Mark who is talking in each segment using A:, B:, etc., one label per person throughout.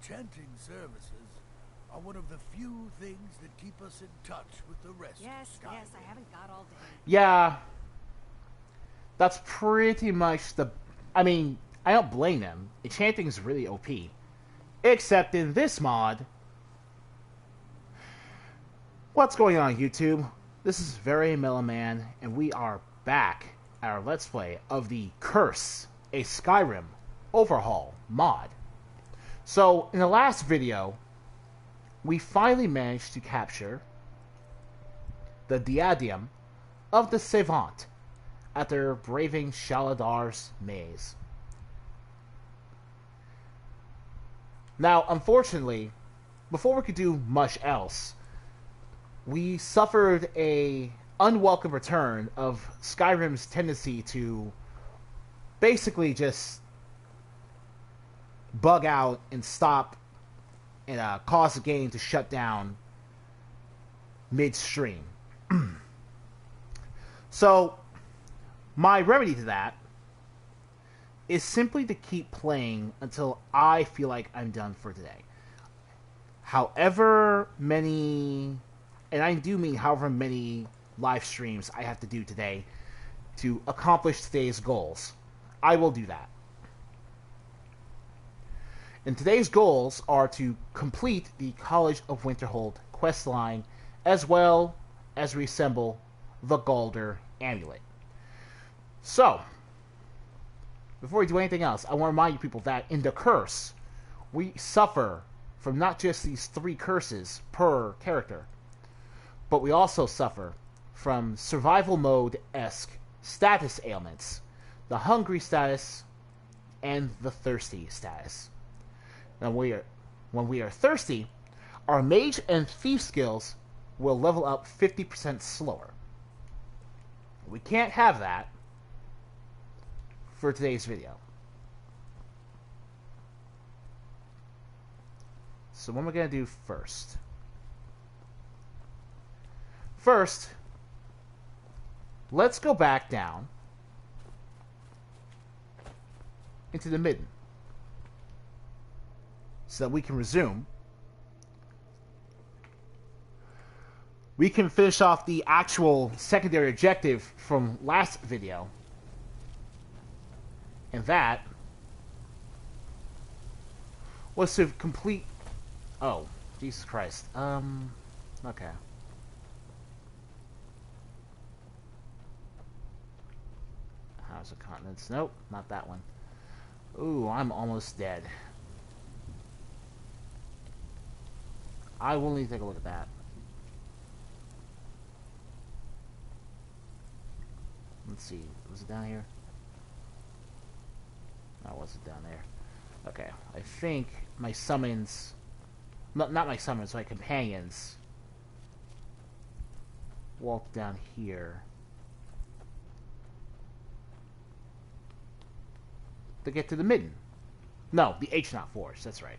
A: enchanting services are one of the few things that keep us in touch with the rest
B: Yes,
A: of Skyrim.
B: yes, I haven't got all day.
C: Yeah, that's pretty much the. I mean, I don't blame them. Enchanting is really OP. Except in this mod. What's going on, YouTube? This is Very Mellow Man, and we are back at our Let's Play of the Curse, a Skyrim Overhaul mod. So, in the last video, we finally managed to capture the diadem of the Savant after braving Shaladar's maze. Now, unfortunately, before we could do much else, we suffered a unwelcome return of Skyrim's tendency to basically just bug out and stop and cause the game to shut down midstream. So, my remedy to that is simply to keep playing until I feel like I'm done for today. However many, and I do mean however many live streams I have to do today to accomplish today's goals, I will do that. And today's goals are to complete the College of Winterhold questline, as well as reassemble the Galder amulet. So, before we do anything else, I want to remind you people that in the Curse, we suffer from not just these 3 curses per character, but we also suffer from survival mode-esque status ailments, the hungry status, and the thirsty status. Now, when we are thirsty, our mage and thief skills will level up 50% slower. We can't have that for today's video. So what am I going to do first? First, let's go back down into the midden so that we can resume. We can finish off the actual secondary objective from last video. And that was to complete... Oh, Jesus Christ. Okay. House of Continents. Nope, not that one. Ooh, I'm almost dead. I will need to take a look at that. Let's see. Was it down here? No, it wasn't down there. Okay. I think my summons... Not my summons, my companions walk down here to get to the midden. No, the H-Knot Forge. That's right.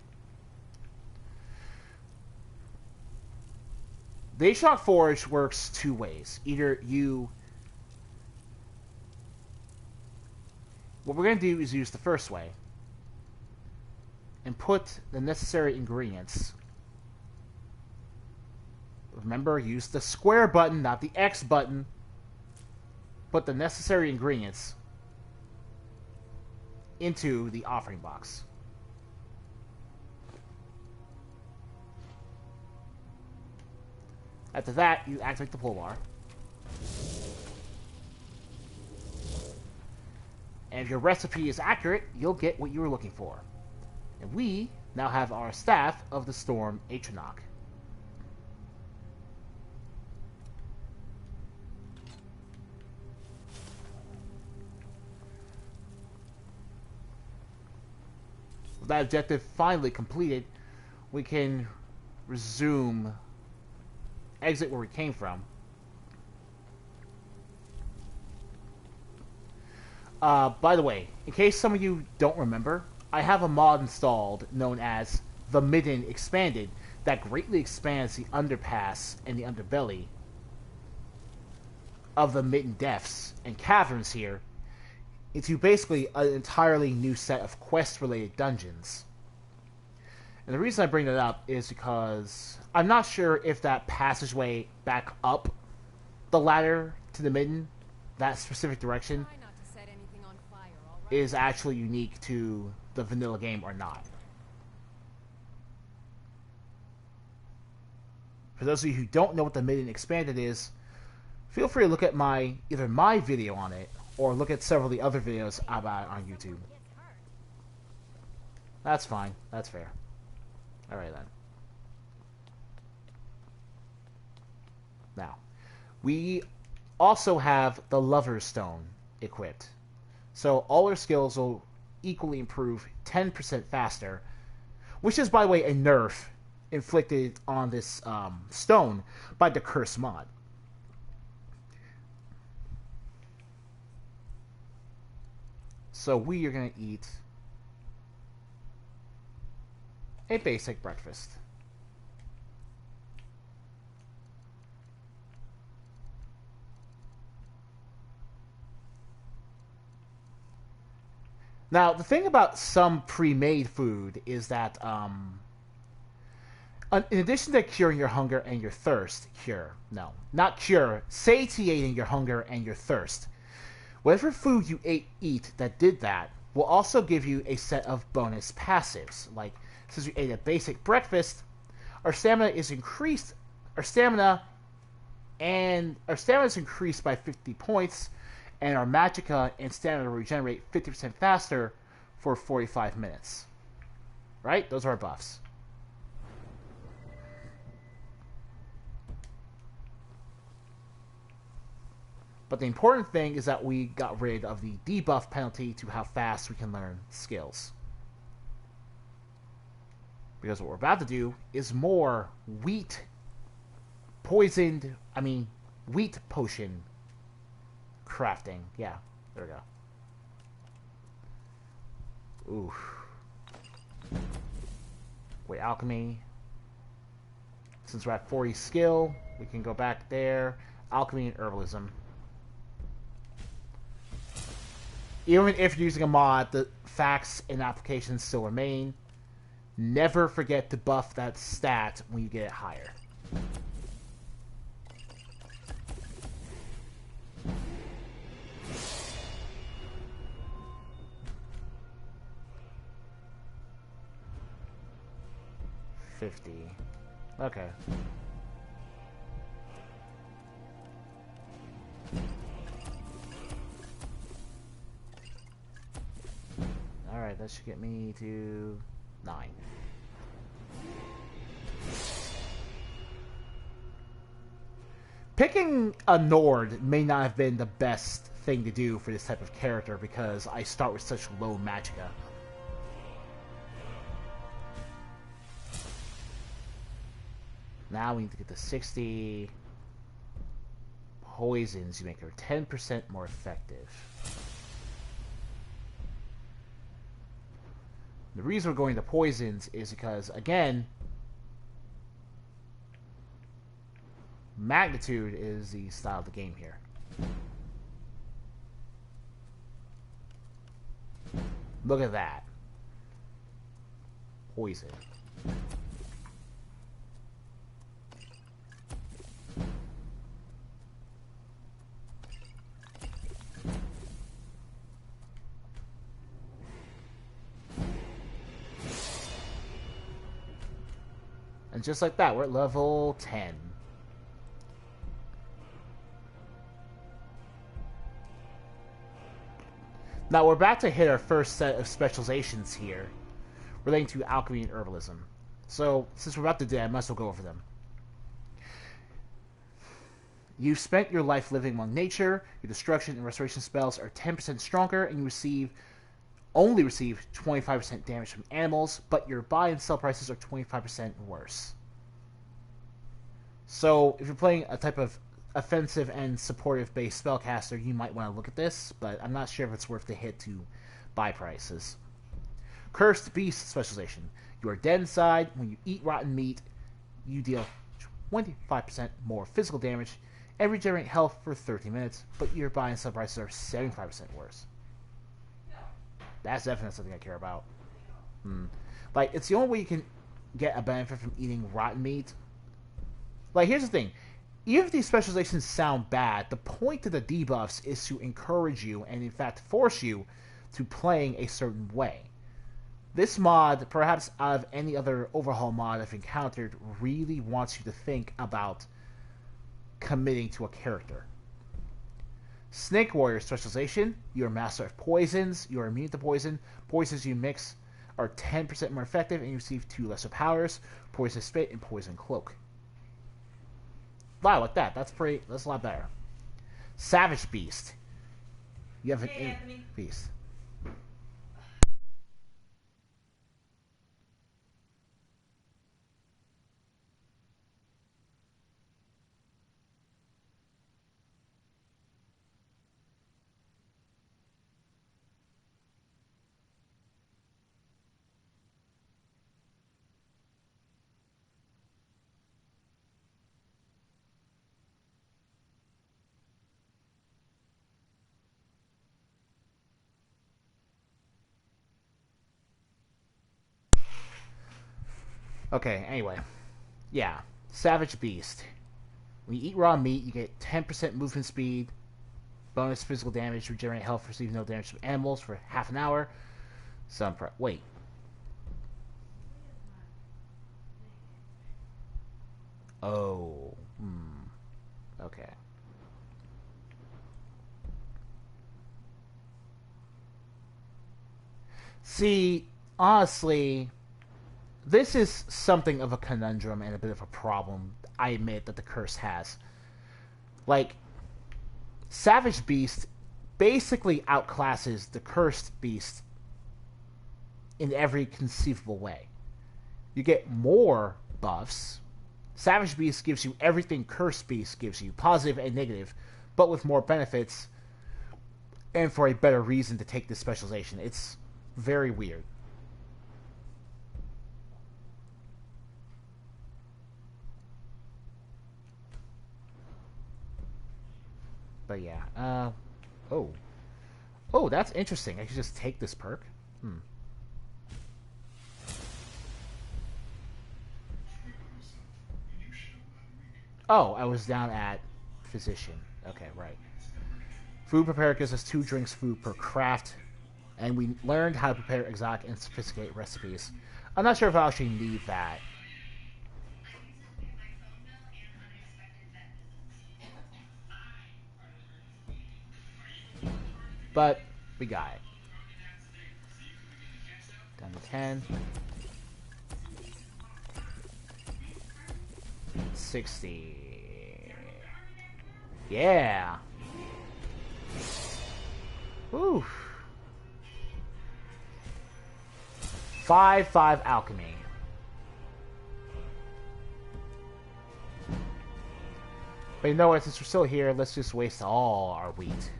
C: The H-Knot Forge works 2 ways. Either you... What we're going to do is use the first way and put the necessary ingredients. Remember, use the square button, not the X button. Put the necessary ingredients into the offering box. After that, you activate the pull bar. And if your recipe is accurate, you'll get what you were looking for. And we now have our Staff of the Storm Atronach. With that objective finally completed, we can resume, exit where we came from. By the way, in case some of you don't remember, I have a mod installed known as the Midden Expanded that greatly expands the underpass and the underbelly of the Midden Depths and Caverns here into basically an entirely new set of quest-related dungeons. And the reason I bring that up is because I'm not sure if that passageway back up the ladder to the midden, that specific direction, is actually unique to the vanilla game or not. For those of you who don't know what the midden expanded is, feel free to look at either my video on it or look at several of the other videos about it on YouTube. That's fine. That's fair. Alright then. Now, we also have the Lover's Stone equipped. So all our skills will equally improve 10% faster, which is, by the way, a nerf inflicted on this stone by the Curse mod. So we are going to eat a basic breakfast. Now, the thing about some pre-made food is that, in addition to curing your hunger and your thirst, not cure, satiating your hunger and your thirst, whatever food you eat that did that will also give you a set of bonus passives. Like, since we ate a basic breakfast, our stamina is increased. Our stamina is increased by 50 points, and our magicka and stamina regenerate 50% faster for 45 minutes. Right? Those are our buffs. But the important thing is that we got rid of the debuff penalty to how fast we can learn skills. Because what we're about to do is more wheat potion crafting. Yeah, there we go. Ooh. Wait, alchemy. Since we're at 40 skill, we can go back there. Alchemy and herbalism. Even if you're using a mod, the facts and applications still remain. Never forget to buff that stat when you get it higher. Okay. Alright, that should get me to 9. Picking a Nord may not have been the best thing to do for this type of character because I start with such low magicka. Now we need to get to 60. Poisons, you make her 10% more effective. The reason we're going to poisons is because, again, magnitude is the style of the game here. Look at that. Poison. And just like that, we're at level 10. Now we're about to hit our first set of specializations here, relating to alchemy and herbalism. So, since we're about to do that, I might as well go over them. You've spent your life living among nature, your destruction and restoration spells are 10% stronger, and you only receive 25% damage from animals, but your buy and sell prices are 25% worse. So, if you're playing a type of offensive and supportive-based spellcaster, you might want to look at this, but I'm not sure if it's worth the hit to buy prices. Cursed Beast specialization. You are dead inside. When you eat rotten meat, you deal 25% more physical damage and regenerate health for 30 minutes, but your buy and sell prices are 75% worse. That's definitely something I care about. Like, it's the only way you can get a benefit from eating rotten meat. Like, here's the thing. Even if these specializations sound bad, the point of the debuffs is to encourage you and, in fact, force you to playing a certain way. This mod, perhaps out of any other Overhaul mod I've encountered, really wants you to think about committing to a character. Snake Warrior specialization, you're a master of poisons, you're immune to poison. Poisons you mix are 10% more effective and you receive 2 lesser powers, Poison Spit and Poison Cloak. Wow, like that. That's a lot better. Savage Beast. You have an beast. Okay, anyway. Yeah. Savage Beast. When you eat raw meat, you get 10% movement speed, bonus physical damage, regenerate health, receive no damage from animals for half an hour. Wait. Oh. Okay. See, honestly, this is something of a conundrum and a bit of a problem, I admit, that the curse has. Like, Savage Beast basically outclasses the Cursed Beast in every conceivable way. You get more buffs. Savage Beast gives you everything Cursed Beast gives you, positive and negative, but with more benefits, and for a better reason to take this specialization. It's very weird. But yeah, oh, that's interesting. I should just take this perk. Oh, I was down at physician. Okay, right. Food prepared gives us 2 drinks food per craft, and we learned how to prepare exotic and sophisticated recipes. I'm not sure if I actually need that. But we got it. Down to 10. 60. Yeah. Woo. 5/5 alchemy. But you know what? Since we're still here, let's just waste all our wheat.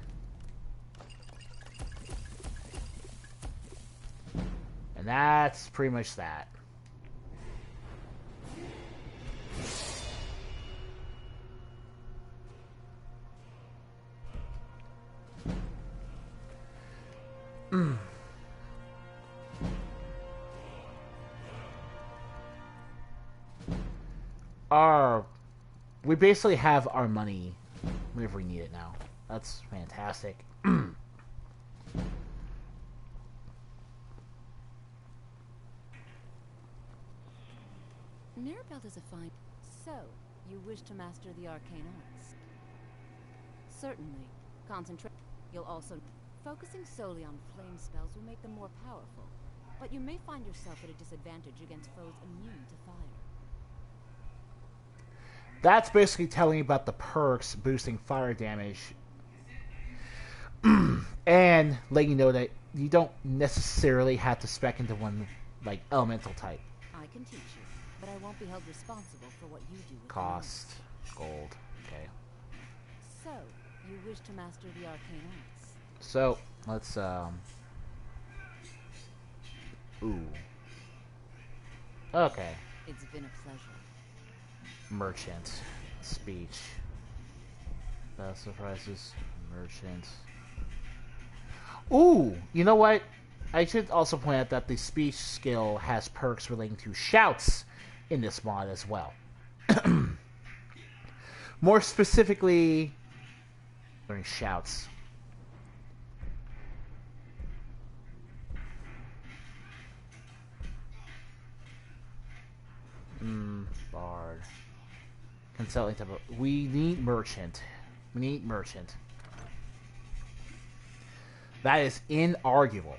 C: And that's pretty much that. We basically have our money whenever we need it now. That's fantastic.
B: Mirabelle is a fine... So, you wish to master the arcane arts? Certainly. Concentrate. You'll also... Focusing solely on flame spells will make them more powerful, but you may find yourself at a disadvantage against foes immune to fire.
C: That's basically telling you about the perks boosting fire damage and letting you know that you don't necessarily have to spec into one, like, elemental type.
B: I can teach you, but I won't be held responsible for what you do with
C: Cost. Gold. Okay.
B: So, you wish to master the arcane arts?
C: So, let's, Ooh. Okay.
B: It's been a pleasure.
C: Merchant. Speech. Best surprises. Merchant. Ooh! You know what? I should also point out that the speech skill has perks relating to shouts in this mod as well. More specifically, learning shouts. Bard. Consulting type of... We need merchant. We need merchant. That is inarguable.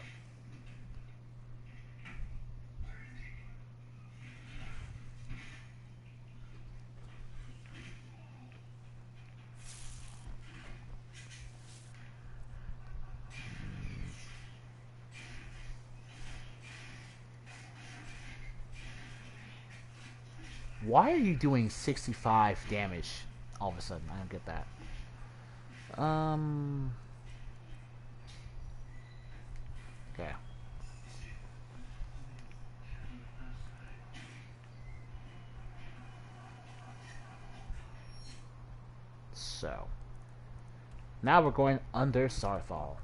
C: Why are you doing 65 damage all of a sudden? I don't get that. Okay. So. Now we're going under Starfall.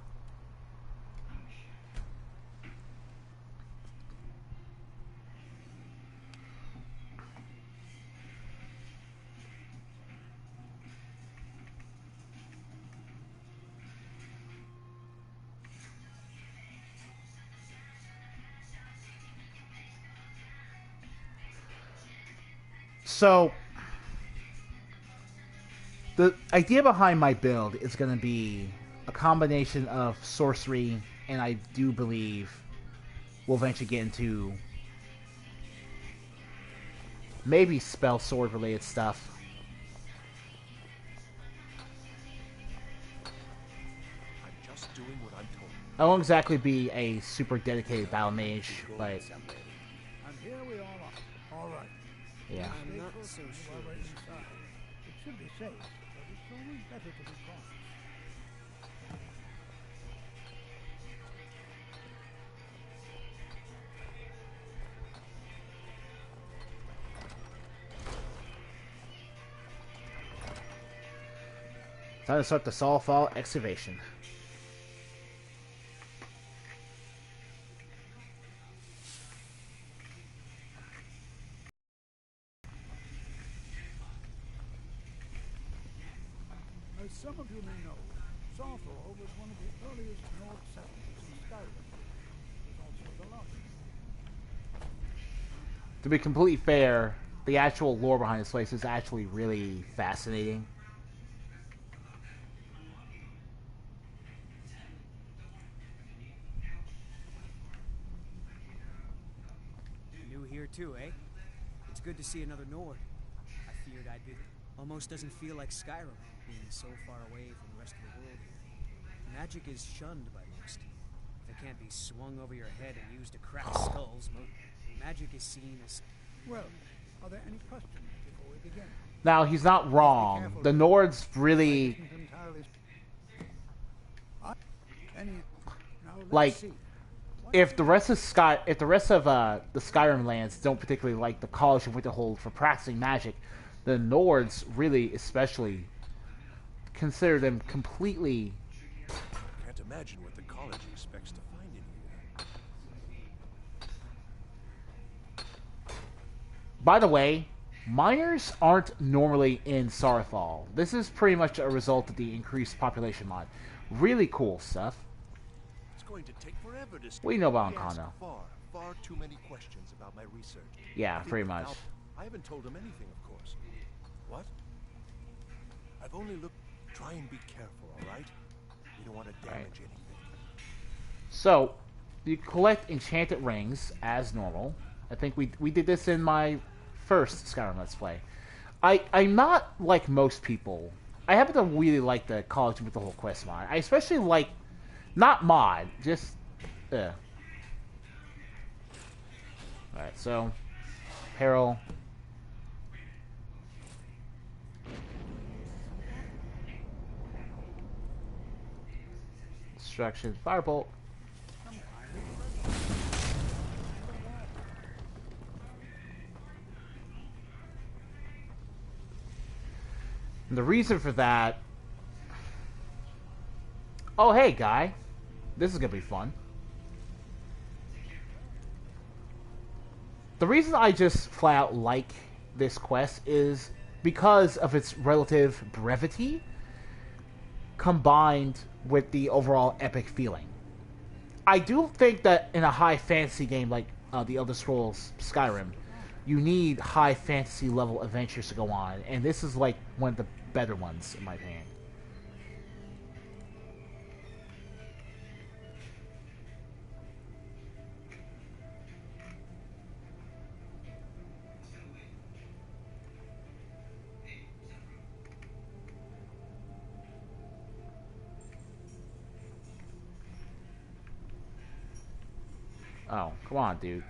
C: So, the idea behind my build is going to be a combination of sorcery, and I do believe we'll eventually get into maybe spell sword related stuff.
D: I'm just doing what I'm told.
C: I won't exactly be a super dedicated battle mage, but
A: And here we all are. All right.
C: yeah.
A: I'm not so sure. Inside. It should be safe, but it's always better to be cautious.
C: Time to start the Starfall excavation.
A: As some of you may know, Overhaul was one of the earliest North settlements in Skyrim. It was also the largest.
C: To be completely fair, the actual lore behind this place is actually really fascinating.
E: New here too, eh? It's good to see another Nord. I feared I'd be... Almost doesn't feel like Skyrim, being so far away from the rest of the world here. Magic is shunned by most. If it can't be swung over your head and used to crack skulls, magic is seen as...
A: Well, are there any questions before we begin?
C: Now, he's not wrong. The Nords really... Like, if the rest of the Skyrim lands don't particularly like the College of Winterhold for practicing magic, the Nords really, especially, consider them completely.
D: Can't imagine what the college expects to find in here.
C: By the way, miners aren't normally in Starfall. This is pretty much a result of the increased population mod. Really cool stuff.
D: It's going to take forever to...
C: What do you know about
D: He asked
C: Ancano?
D: far too many questions about my research.
C: Yeah, pretty much.
D: I haven't told him anything, of course. What? I've only looked... Try and be careful, alright? We don't want to damage anything.
C: So, you collect enchanted rings as normal. I think we did this in my first Skyrim Let's Play. I'm not like most people. I happen to really like the College with the whole quest mod. I especially like, not mod, just, Alright, so, Peril. Destruction, Firebolt. And the reason for that... Oh, hey, guy. This is gonna be fun. The reason I just flat out like this quest is because of its relative brevity combined with the overall epic feeling. I do think that in a high fantasy game like The Elder Scrolls Skyrim, you need high fantasy level adventures to go on, and this is like one of the better ones in my opinion. Oh, come on, dude.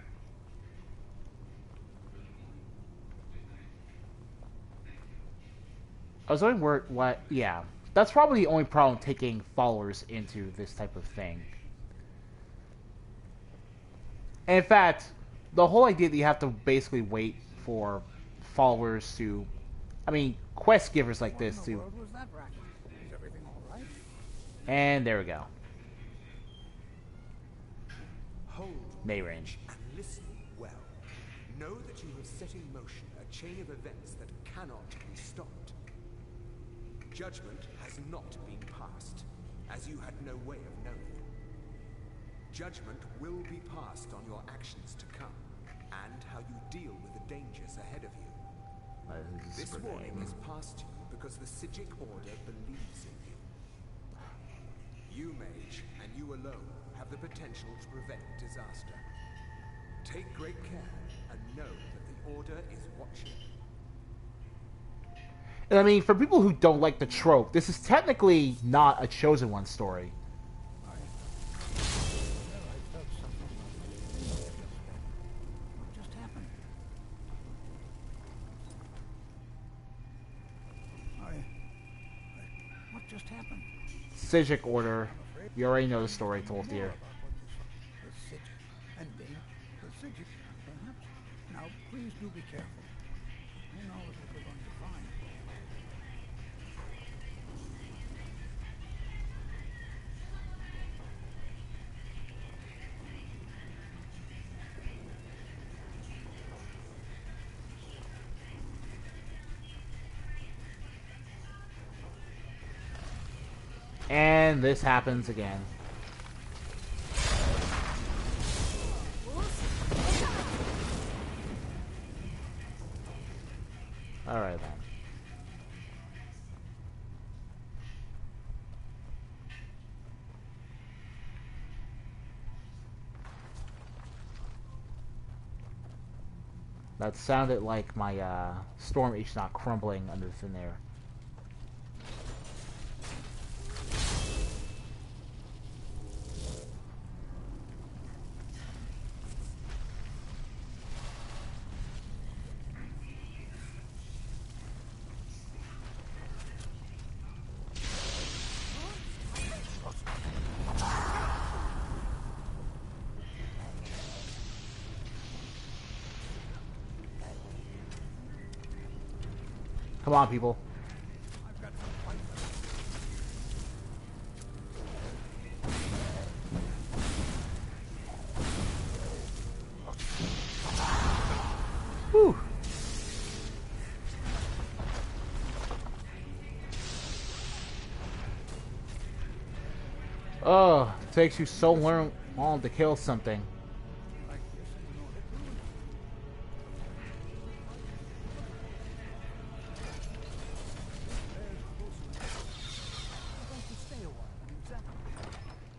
C: I was wondering what, yeah. That's probably the only problem taking followers into this type of thing. And in fact, the whole idea that you have to basically wait for followers to, I mean, quest givers like this to...
A: What was that racket? Is everything all right?
C: And there we go.
D: Hold
C: May range.
D: and listen well. Know that you have set in motion a chain of events that cannot be stopped. Judgment has not been passed, as you had no way of knowing. Judgment will be passed on your actions to come, and how you deal with the dangers ahead of you. This warning is passed to you because the Psijic Order believes in you. You, mage, and you alone, have the potential to prevent disaster. Take great care, and know that the Order is watching.
C: And I mean, for people who don't like the trope, this is technically not a Chosen One story.
A: What just happened? What just happened?
C: Psijic Order. You already know the story, Tolthir.
A: The Psijic ending. The Psijic, perhaps. Now, please do be careful. Who knows what we're going to find?
C: And this happens again. Alright then. That sounded like my storm H not crumbling under the thin air. Come on, people.
A: I've got some fight.
C: Whew. Oh, it takes you so long to kill something.
A: Like this, you know what it means. I'm going to stay a while and examine it.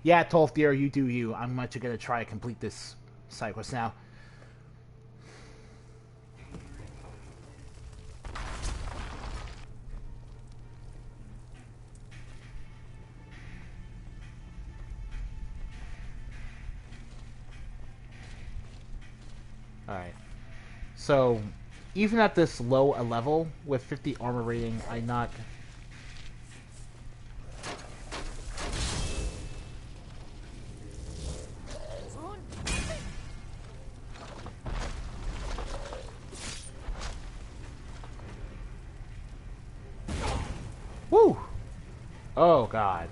C: Yeah, Tolthir, you do you. I'm much gonna try to complete this side quest now. Alright. So, even at this low a level, with 50 armor rating, I'm not... Woo! Oh, God.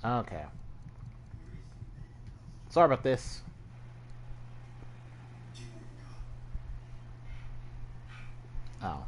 C: Okay. Sorry about this. Oh.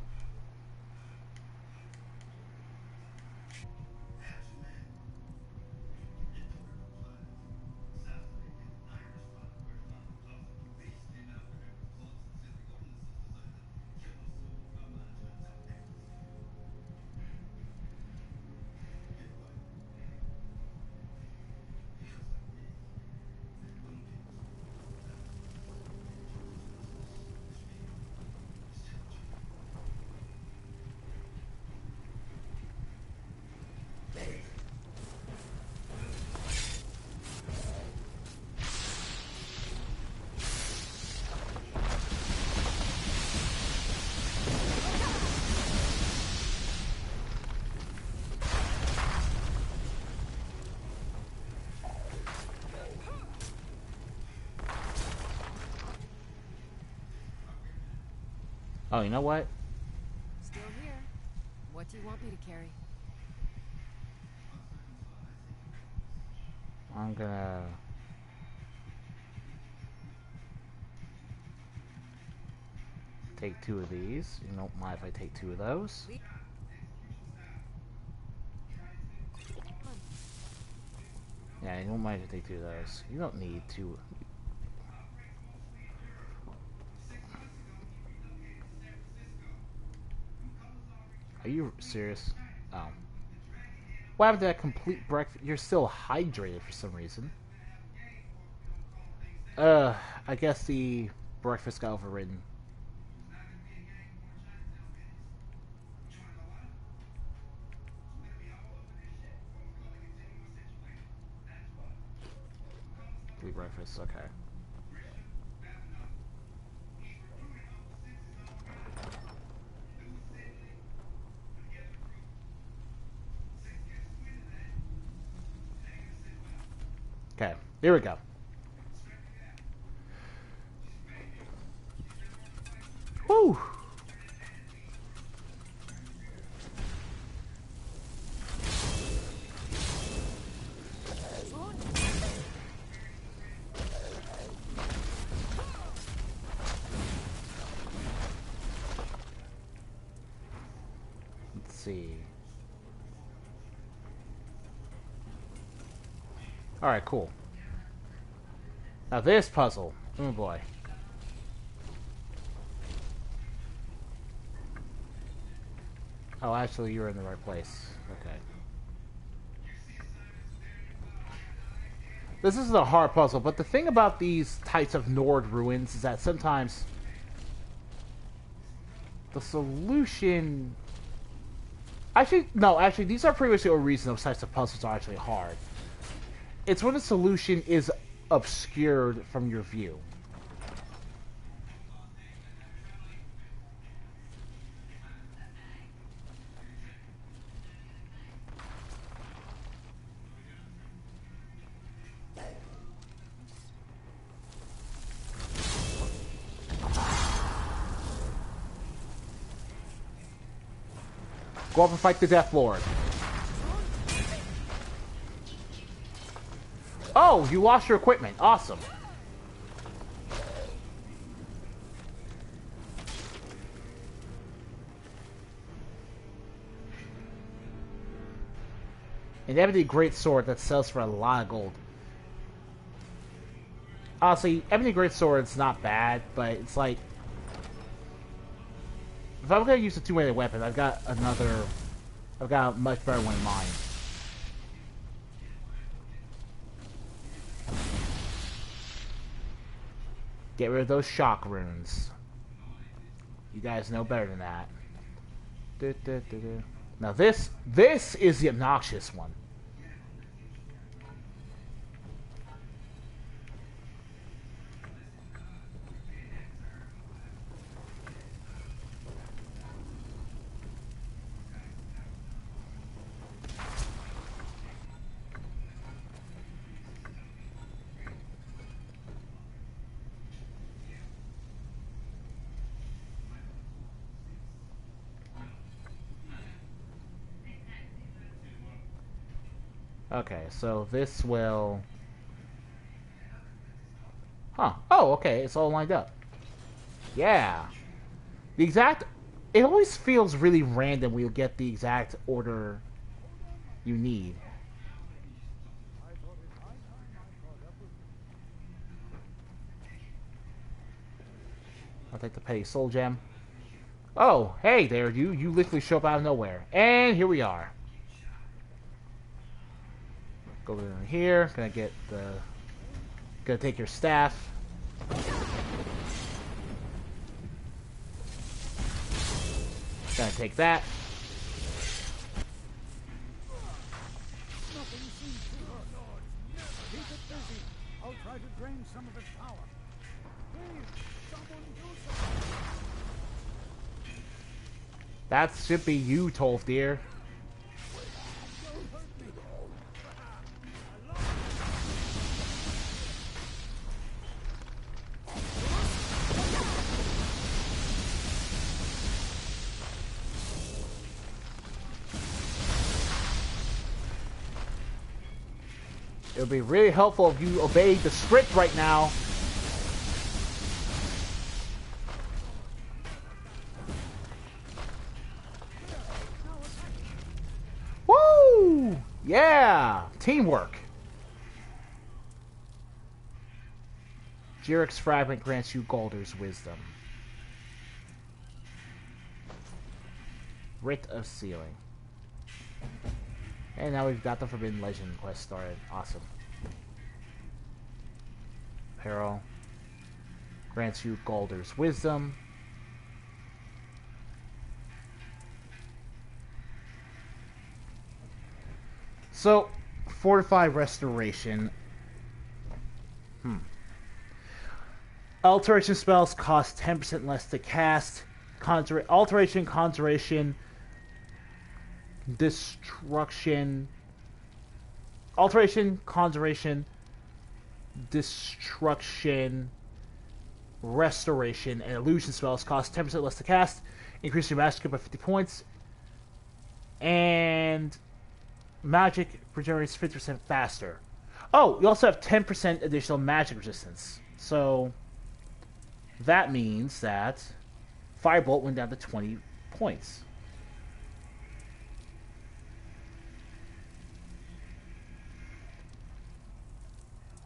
C: Oh, you know what?
B: Still here. What do you want me to carry?
C: I'm gonna... take 2 of these. You don't mind if I take 2 of those? Yeah, you don't mind if I take 2 of those. You don't need 2. Are you serious? Oh. What happened to that complete breakfast? You're still hydrated for some reason. I guess the breakfast got overridden. Complete breakfast, okay. Okay, here we go. Woo! Let's see. Alright, cool. Now this puzzle. Oh boy. Oh, actually, you're in the right place. Okay. This is a hard puzzle, but the thing about these types of Nord ruins is that sometimes the solution... Actually, no, actually, these are previously a reason those types of puzzles are actually hard. It's when the solution is obscured from your view. Go up and fight the Death Lord. Oh, you lost your equipment. Awesome. An ebony great sword that sells for a lot of gold. Honestly, ebony great sword's not bad, but it's like... If I'm gonna use a two-handed weapon, I've got another... I've got a much better one in mind. Get rid of those shock runes. You guys know better than that. Now this is the obnoxious one. Okay, so this will... Huh. Oh, okay, it's all lined up. Yeah. The exact... It always feels really random when you get the exact order you need. I'll take the petty soul gem. Oh, hey there, you. You literally show up out of nowhere. And here we are. Go in here. Gonna get the... Gonna take your staff. Gonna take that.
A: Nothing seems to hurt, Lord. Keep it busy. I'll try to drain some of its power. Please, someone do something.
C: That should be you, Tolf, dear.
A: Don't hurt me.
C: It would be really helpful if you obeyed the script right now. Woo! Yeah! Teamwork. Jirek's fragment grants you Galder's wisdom. Writ of Sealing. And now we've got the Forbidden Legend quest started. Awesome. Peril. Grants you Galder's wisdom. So, Fortify Restoration. Alteration spells cost 10% less to cast. Alteration, Conjuration, Destruction. Alteration, Conjuration, Destruction, Restoration, and Illusion spells cost 10% less to cast. Increase your magic by 50 points. And magic regenerates 50% faster. Oh, you also have 10% additional magic resistance. So that means that Firebolt went down to 20 points.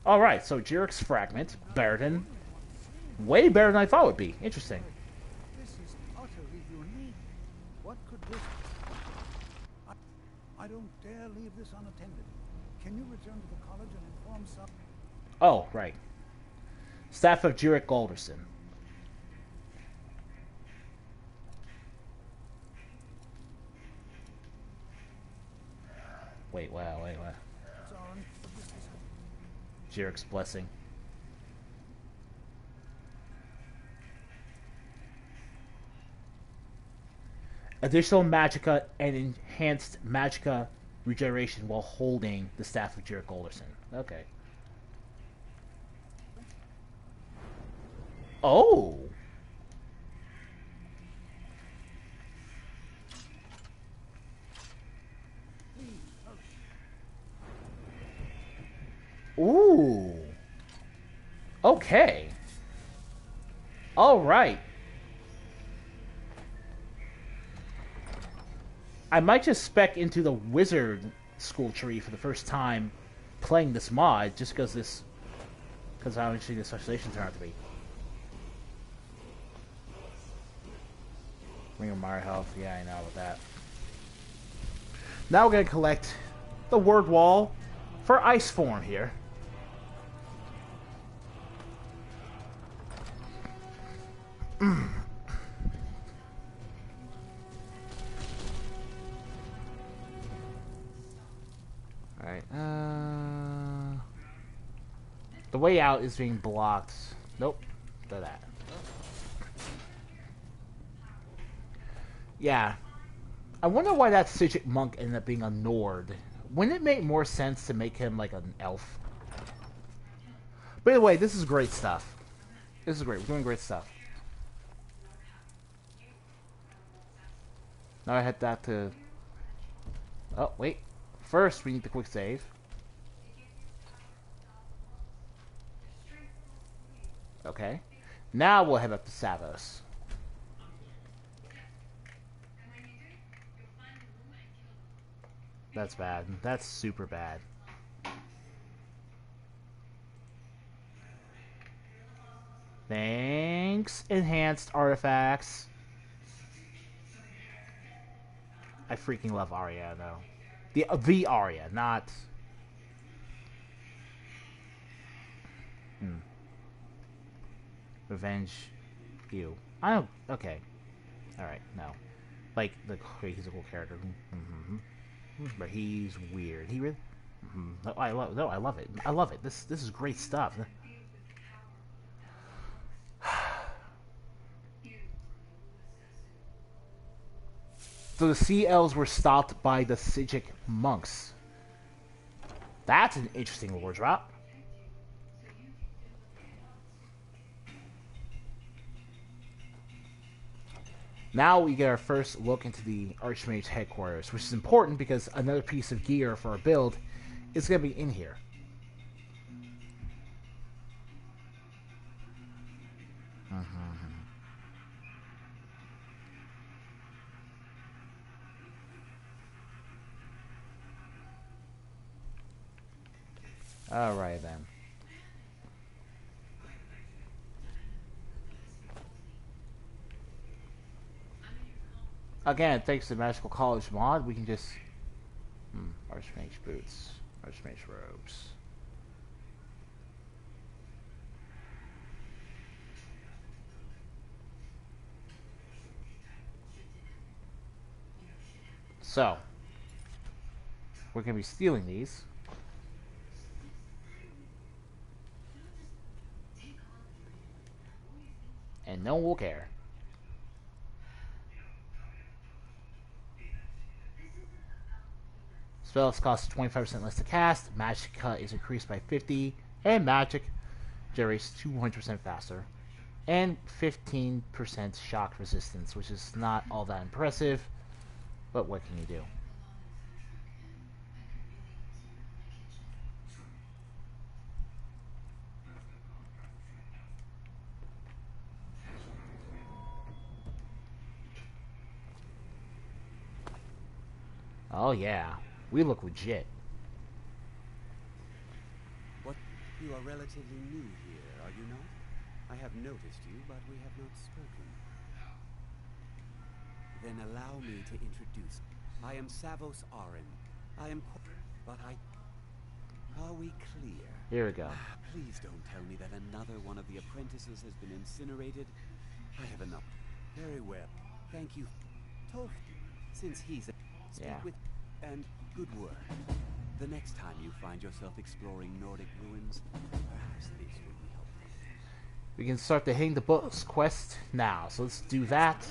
C: Alright, so Jirek's Fragment, better than... Way better than I thought it would be. Interesting.
A: This is utterly unique. What could this... I don't dare leave this unattended. Can you return to the college and inform some...
C: Oh, right. Staff of Jirek Galderson. Wait.
A: Sorry, but this is...
C: Jirek's Blessing. Additional Magicka and enhanced Magicka regeneration while holding the Staff of Jirek Galderson. Okay. Oh! Ooh. Okay. All right. I might just spec into the wizard school tree for the first time playing this mod, just because how interesting this specialization turned out to be. Ring of Mire Health, yeah, I know about that. Now we're gonna collect the word wall for ice form here. Alright, the way out is being blocked. Nope, do that. Yeah. I wonder why that Sigil monk ended up being a Nord. Wouldn't it make more sense to make him like an elf? By the way, this is great stuff. This is great. We're doing great stuff. Now I head back to... Oh, wait. first we need the quick save. Okay. Now we'll head up to Savos. That's bad. That's super bad. Thanks, enhanced artifacts. I freaking love Arya, though. The Arya, not... Revenge. You. I don't... Okay. Alright, no. Like, he's a cool character. But he's weird. He really... I love it. I love it. This is great stuff. So the Sea Elves were stopped by the Sijic monks. That's an interesting lore drop. Now we get our first look into the Archmage's headquarters, which is important because another piece of gear for our build is going to be in here. Alright then. Again, thanks to Magical College mod, we can just... Archmage boots. Archmage robes. So, we're going to be stealing these. And no one will care. Spells cost 25% less to cast, magic cut is increased by 50, and magic generates 200% faster. And 15% shock resistance, which is not all that impressive, but what can you do? Oh yeah, we look legit.
F: What? You are relatively new here, are you not? I have noticed you, but we have not spoken. Then allow me to introduce. I am Savos Arin. I am... But I... Are we clear?
C: Here we go.
F: Please don't tell me that another one of the apprentices has been incinerated. I have enough. Very well. Thank you. Told since he's... Speak with and good work. The next time you find yourself exploring Nordic ruins, perhaps this will be helpful.
C: We can start the Hang the Books quest now. So let's do that.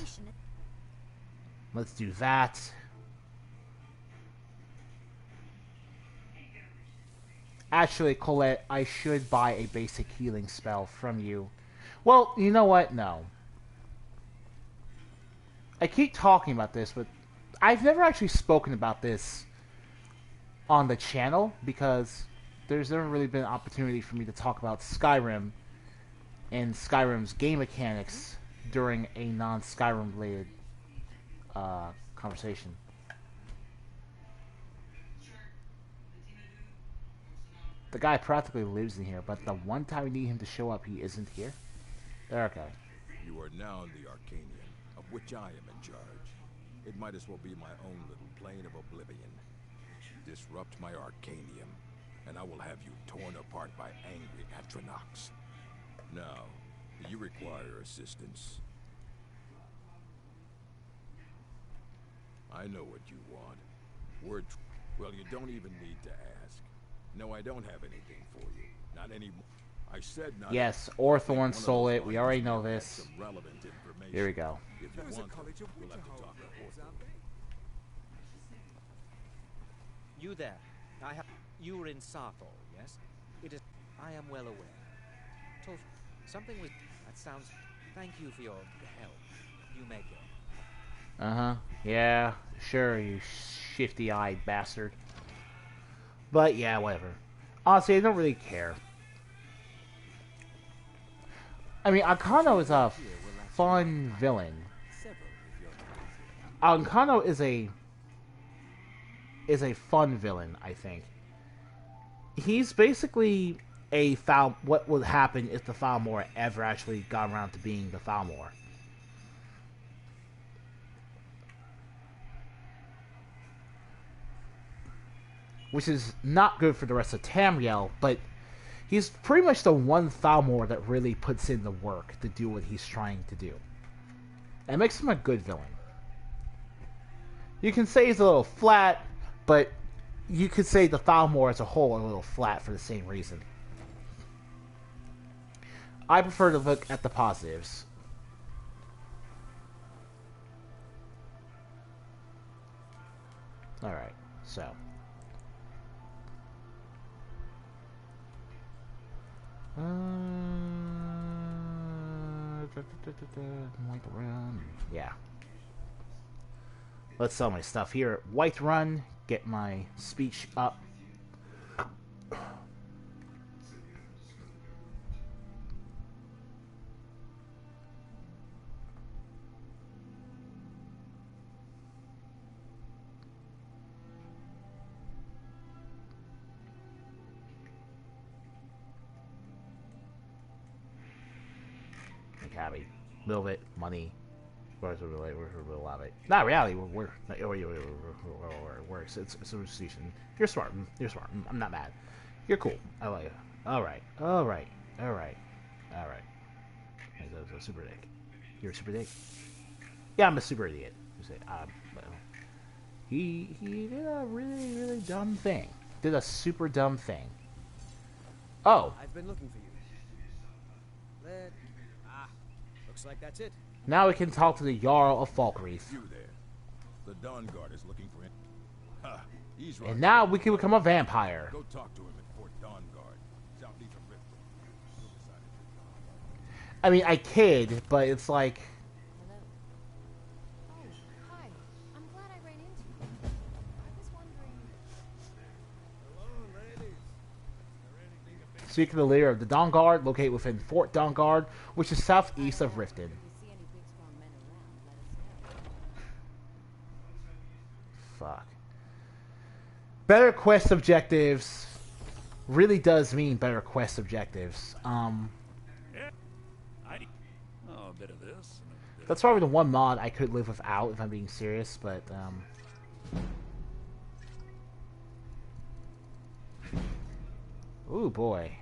C: Let's do that. Actually, Colette, I should buy a basic healing spell from you. Well, you know what? No. I keep talking about this, but I've never actually spoken about this on the channel because there's never really been an opportunity for me to talk about Skyrim and Skyrim's game mechanics during a non-Skyrim related conversation. The guy practically lives in here, but the one time we need him to show up, he isn't here. Okay.
G: You are now the Arcanian, of which I am in charge. It might as well be my own little plane of oblivion. Disrupt my Arcanium, and I will have you torn apart by angry Atronachs. Now, do you require assistance? I know what you want. Well, you don't even need to ask. No, I don't have anything for you. Not anymore. I said not.
C: Yes, Orthorn stole it. We already know this. Here we go.
G: If you want to, we'll have to talk to Orthorn.
H: You there. You're in Sathor, yes? It is. I am well aware. Told something with. That sounds. Thank you for your help. You may go.
C: Yeah, sure, you shifty-eyed bastard. But yeah, whatever. Honestly, I don't really care. I mean, Akano is a fun villain. Akano is a fun villain, I think. He's basically a foul. What would happen if the Falmor ever actually got around to being the Falmor? Which is not good for the rest of Tamriel, but he's pretty much the one Falmor that really puts in the work to do what he's trying to do. And it makes him a good villain. You can say he's a little flat, but you could say the Falmor as a whole are a little flat for the same reason. I prefer to look at the positives. Alright, so. Yeah. Let's sell my stuff here at Whiterun. Get my speech up. Cabby. Little bit, money. We're love it. Not reality, it works. It's a solution. You're smart. You're smart. I'm not mad. You're cool. I like it. Alright. Alright. Alright. Alright. A super dick. You're a super dick? Yeah, I'm a super idiot. He did a really, really dumb thing. Did a super dumb thing. Oh.
E: I've been looking for you. Looks like that's it.
C: Now we can talk to the Jarl of Falkreath.
G: You there. The Dawn Guard is looking for him. Ha, he's right.
C: And now we can become a vampire.
G: Go talk to him at Fort Dawn Guard, southeast of Riften.
C: I mean, I kid, but it's like...
B: Hello. Oh, hi. I'm glad I ran into you. I was wondering...
G: Hello, ladies. Is there anything to be...
C: Speaking of the leader of the Dawn Guard, located within Fort Dawn Guard, which is southeast of Riften. Fuck. Better quest objectives really does mean better quest objectives.
I: Oh, a bit of this.
C: That's probably the one mod I could live without if I'm being serious, but ooh boy.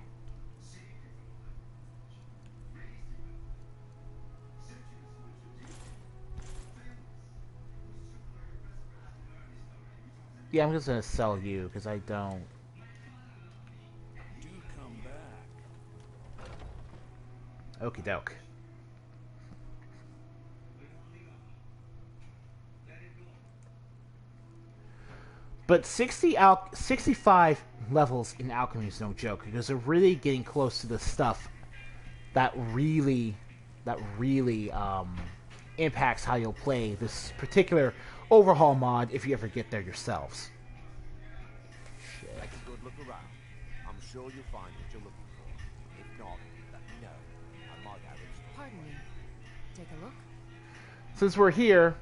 C: Yeah, I'm just gonna sell you because I don't.
I: Do come back.
C: Okie doke. But 65 levels in alchemy is no joke because they're really getting close to the stuff that really impacts how you'll play this particular Overhaul mod if you ever get there yourselves.
F: Shit. Take a good look around. I'm sure you'll find what you're looking for. If not, let me know. I might have it.
B: Pardon me. Take a look.
C: Since we're here,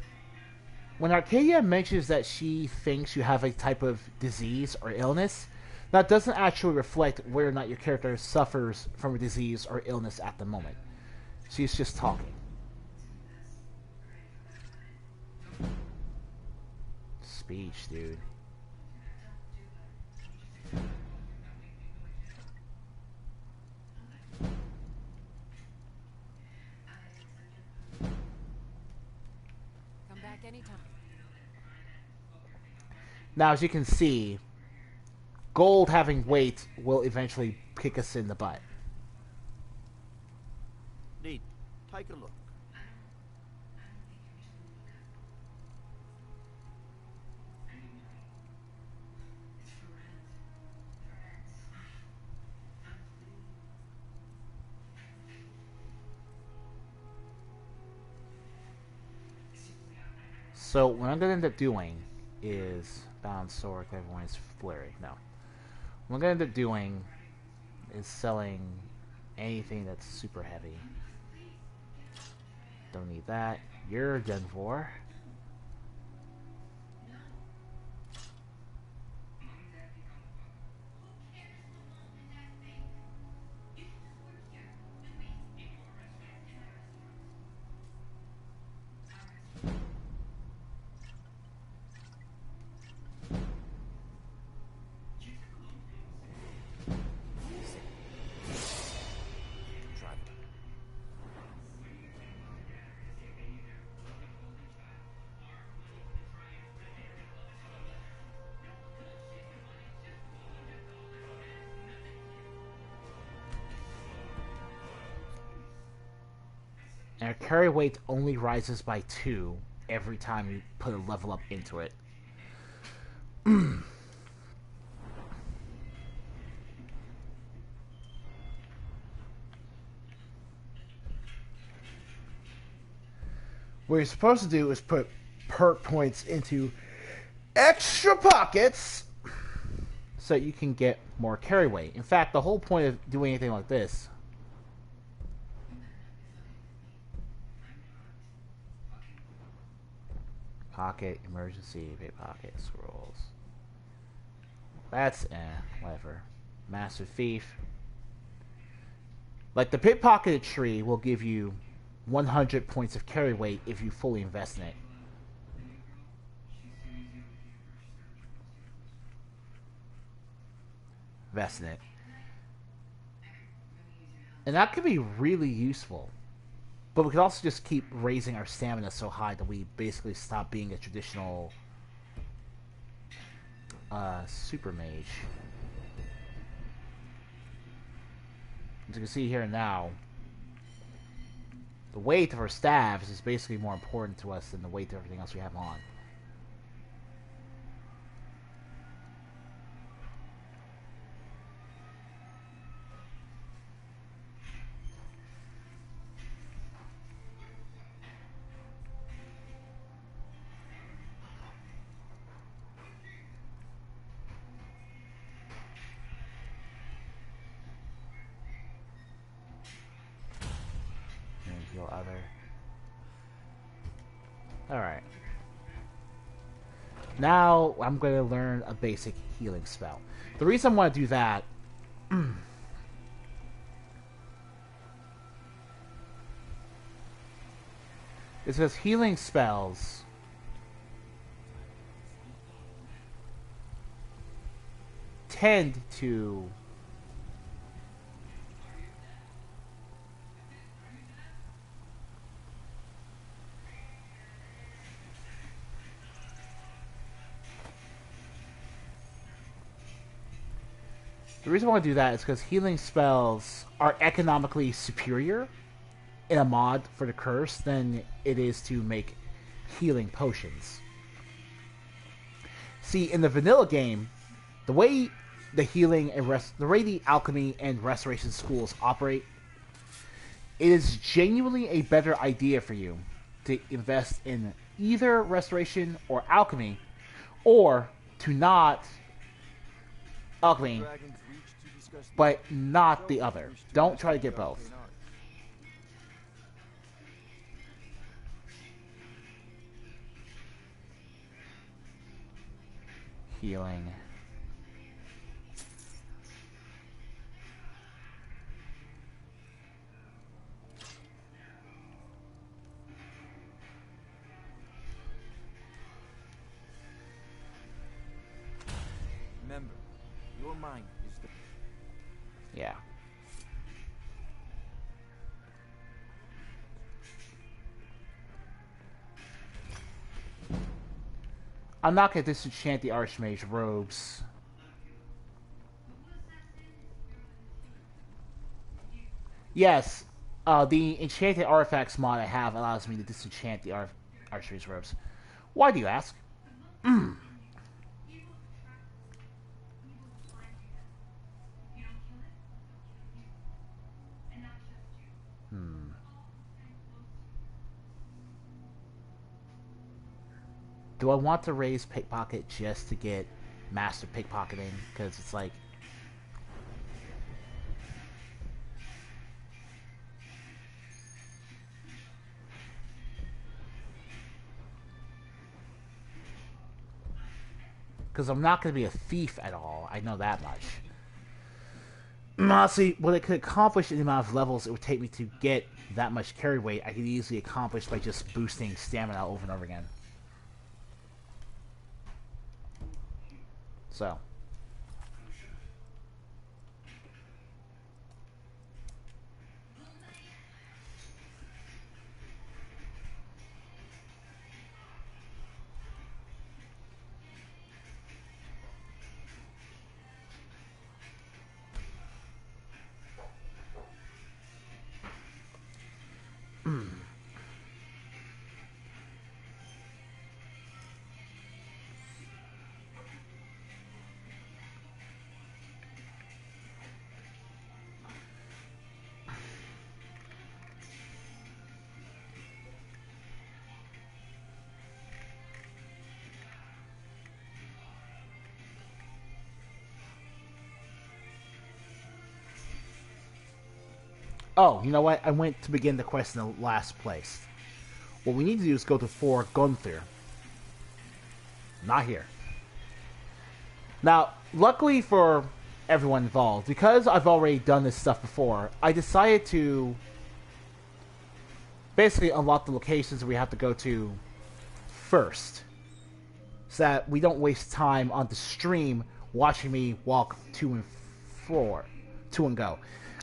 C: when Arcadia mentions that she thinks you have a type of disease or illness, that doesn't actually reflect whether or not your character suffers from a disease or illness at the moment. She's just talking. Speech, dude.
B: Come back anytime.
C: Now, as you can see, gold having weight will eventually kick us in the butt.
F: Need. Take a look.
C: So what I'm going to end up doing is balance sword, everyone's flurry. No. what I'm gonna end up doing is selling anything that's super heavy. Don't need that. You're done for. And our carry weight only rises by 2 every time you put a level up into it. What you're supposed to do is put perk points into extra pockets so you can get more carry weight. In fact, the whole point of doing anything like this pocket, emergency, pickpocket, scrolls. That's whatever. Master Thief. Like the pickpocketed tree will give you 100 points of carry weight if you fully invest in it. Invest in it. And that could be really useful. But we could also just keep raising our stamina so high that we basically stop being a traditional super mage. As you can see here now, the weight of our staves is basically more important to us than the weight of everything else we have on. Alright. Now I'm going to learn a basic healing spell. The reason I want to do that is because healing spells tend to The reason I want to do that is because healing spells are economically superior in a mod for the curse than it is to make healing potions. See, in the vanilla game, the way the healing and the way the alchemy and restoration schools operate, it is genuinely a better idea for you to invest in either restoration or alchemy, or to not alchemy, but not the other. Don't try to get both. Healing.
J: Remember, your mind is the...
C: Yeah. I'm not going to disenchant the Archmage robes. Yes, the enchanted artifacts mod I have allows me to disenchant the Archmage robes. Why do you ask? Do I want to raise pickpocket just to get master pickpocketing? Because it's like because I'm not going to be a thief at all. I know that much. Honestly, what it could accomplish in the amount of levels it would take me to get that much carry weight, I could easily accomplish by just boosting stamina over and over again. So. Oh, you know what? I went to begin the quest in the last place. What we need to do is go to Fort Gunther. Not here. Now, luckily for everyone involved, because I've already done this stuff before, I decided to basically unlock the locations we have to go to first, so that we don't waste time on the stream watching me walk to and go.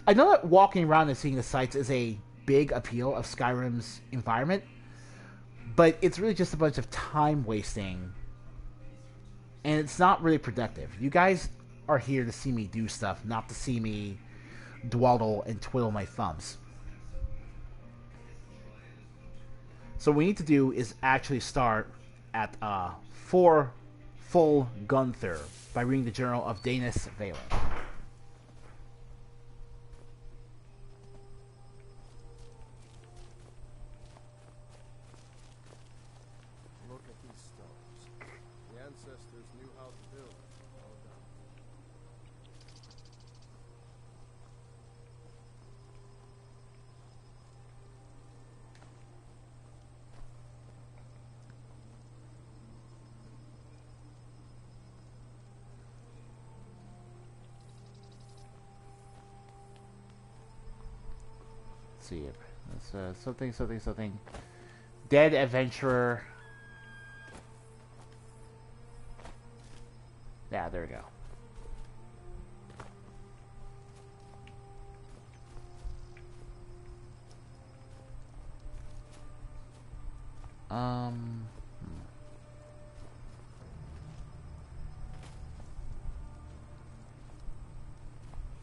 C: I know that walking around and seeing the sights is a big appeal of Skyrim's environment, but it's really just a bunch of time wasting, and it's not really productive. You guys are here to see me do stuff, not to see me dawdle and twiddle my thumbs. So what we need to do is actually start at 4 Full Gunther by reading the Journal of Danis Valen. See it. That's something. Dead adventurer. Yeah, there we go.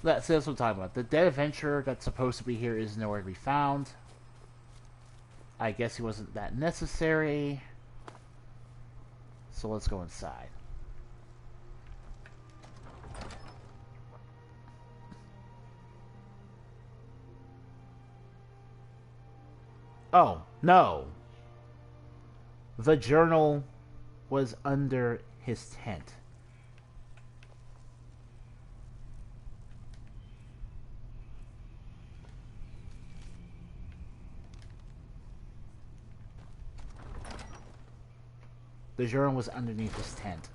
C: That's what I'm talking about. The dead adventurer that's supposed to be here is nowhere to be found. I guess he wasn't that necessary. So let's go inside. Oh, no. The journal was under his tent. The journal was underneath his tent.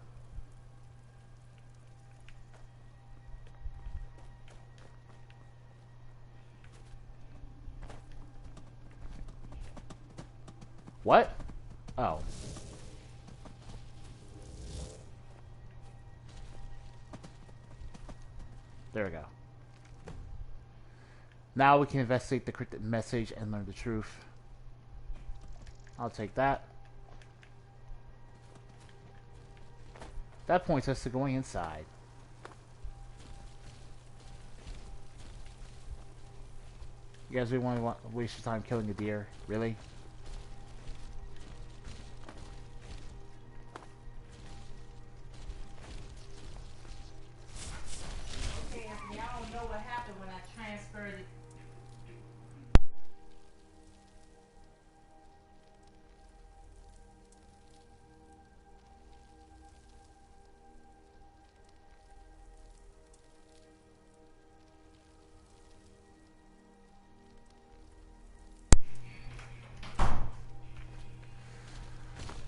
C: What? Oh. There we go. Now we can investigate the cryptic message and learn the truth. I'll take that. That points us to going inside. You guys really want to waste your time killing a deer? Really?
K: Okay, Anthony, I don't know what happened when I transferred it.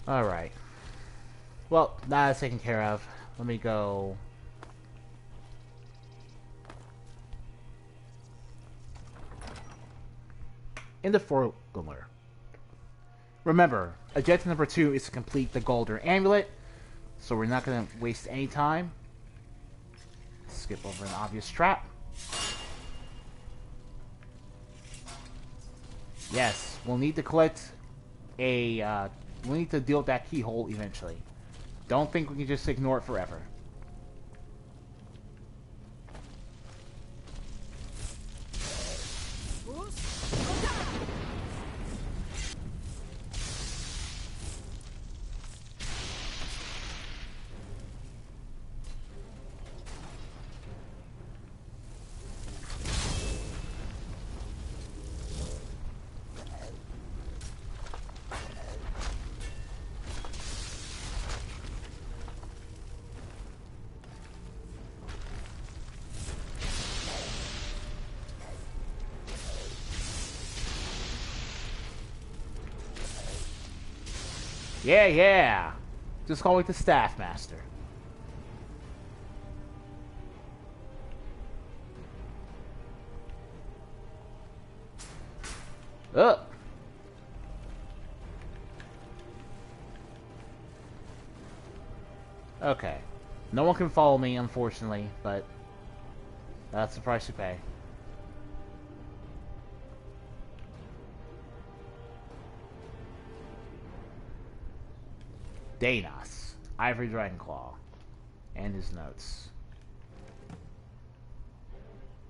C: Alright. Well, now that's taken care of. let me go. In the formula. Remember, objective number 2 is to complete the Golden Amulet, so we're not going to waste any time. Skip over an obvious trap. Yes, we'll need to collect a, we'll need to deal with that keyhole eventually. Don't think we can just ignore it forever. Yeah, yeah. Just call me the Staff Master. Up. Okay. No one can follow me, unfortunately, but that's the price you pay. Danos, Ivory Dragonclaw, and his notes.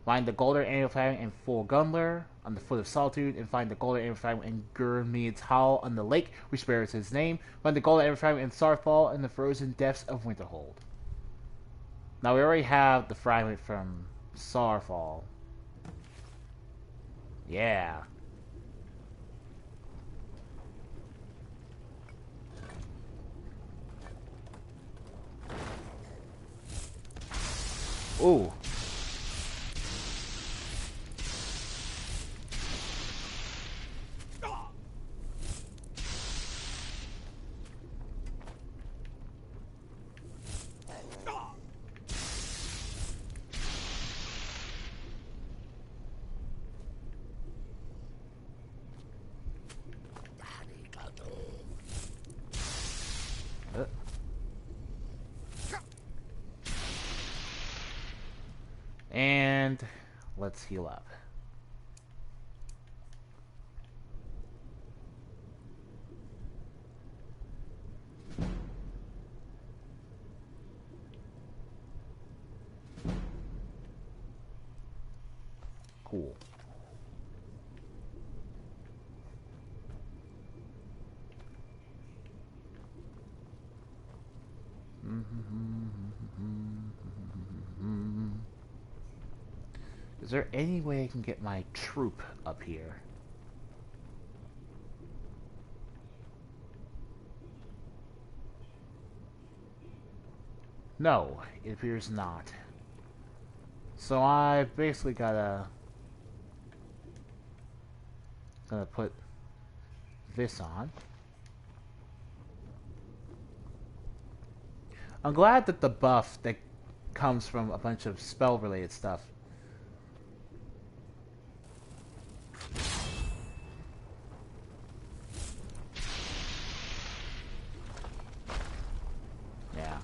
C: Find the Golden Annual Fragment in Full Gunler on the Foot of Solitude, and find the Golden Annual Fragment in Gurmid's Howl on the lake, which bears his name. Find the Golden Annual Fragment in Starfall and the frozen depths of Winterhold. Now we already have the fragment from Starfall. Yeah. Ooh. And let's heal up. Cool. Is there any way I can get my troop up here? No, it appears not. So I basically gonna put this on. I'm glad that the buff that comes from a bunch of spell related stuff. Yeah.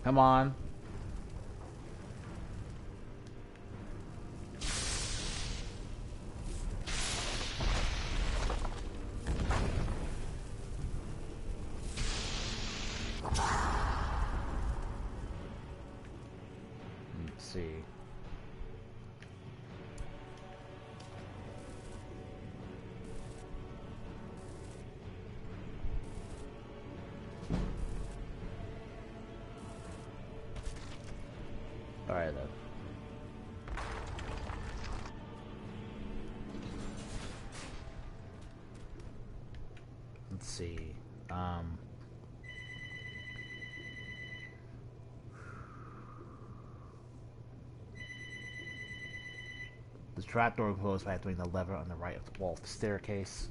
C: Come on. Let's see. Alright then. Let's see. The trapdoor will close by activating the lever on the right of the wall of the staircase.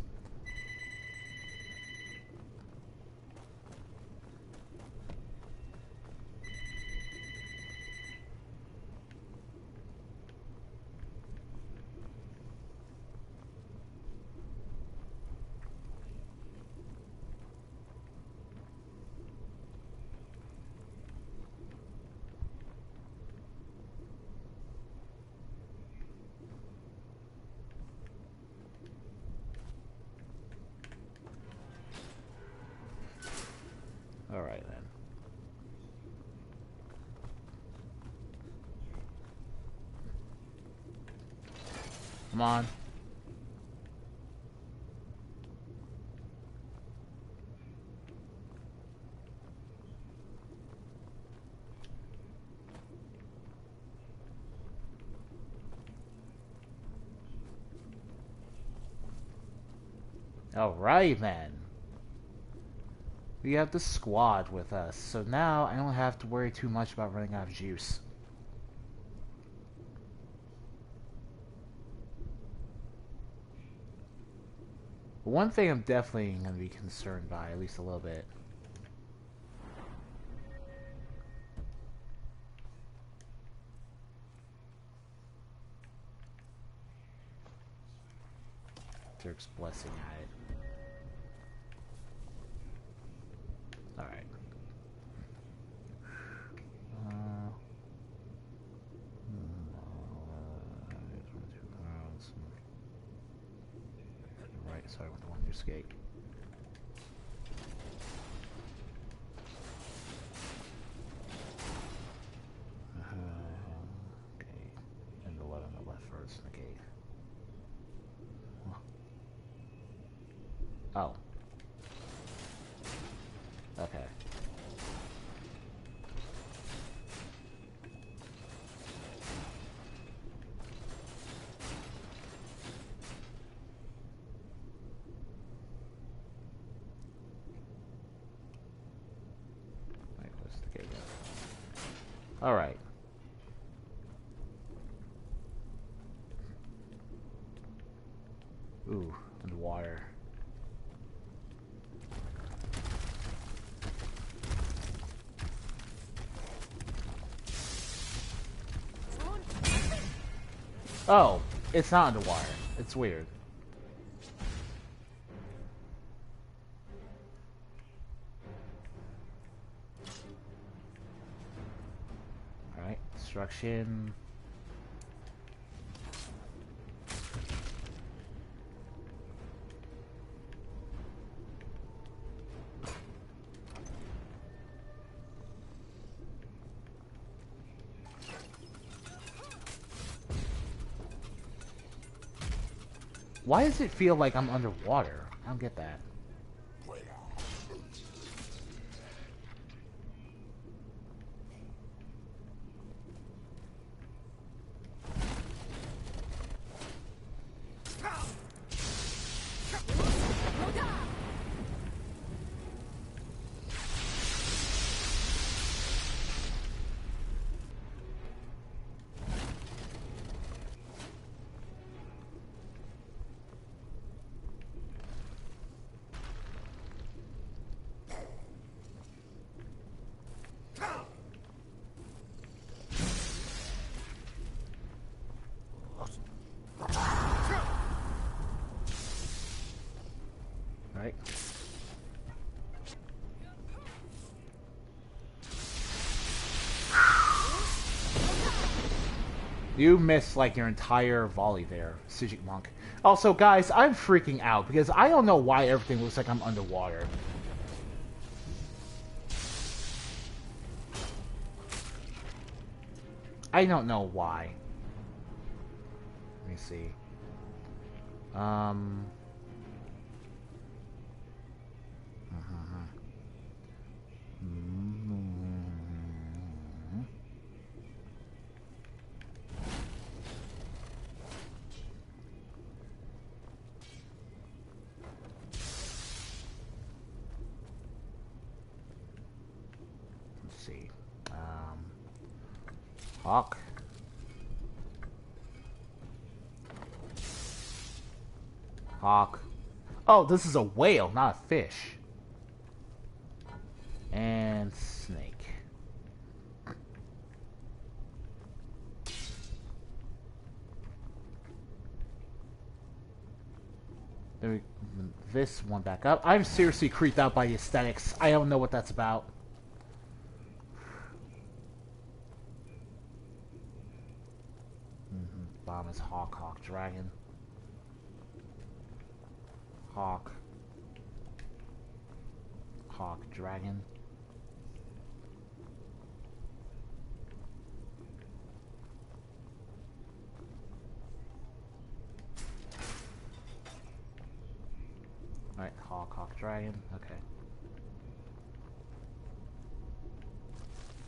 C: Alright then. Come on. Alright then. We have the squad with us, so now I don't have to worry too much about running out of juice. But one thing I'm definitely going to be concerned by, at least a little bit. Dirk's blessing at it. Alright. Right, sorry, with the one to escape. Okay. And the one on the left first, okay. Oh. Okay. Right, where's the gate at? Alright. Ooh, underwater. Oh, it's not underwater. It's weird. Alright, destruction. Why does it feel like I'm underwater? I don't get that. Right. You missed like your entire volley there, Sijik Monk. Also, guys, I'm freaking out because I don't know why everything looks like I'm underwater. I don't know why. Let me see. see. Hawk. Hawk. Oh, this is a whale, not a fish. And snake. There we, this one back up. I'm seriously creeped out by the aesthetics. I don't know what that's about. Bomb is Hawk, Hawk, Dragon. Hawk. Hawk, Dragon. Alright, Hawk, Hawk, Dragon. Okay.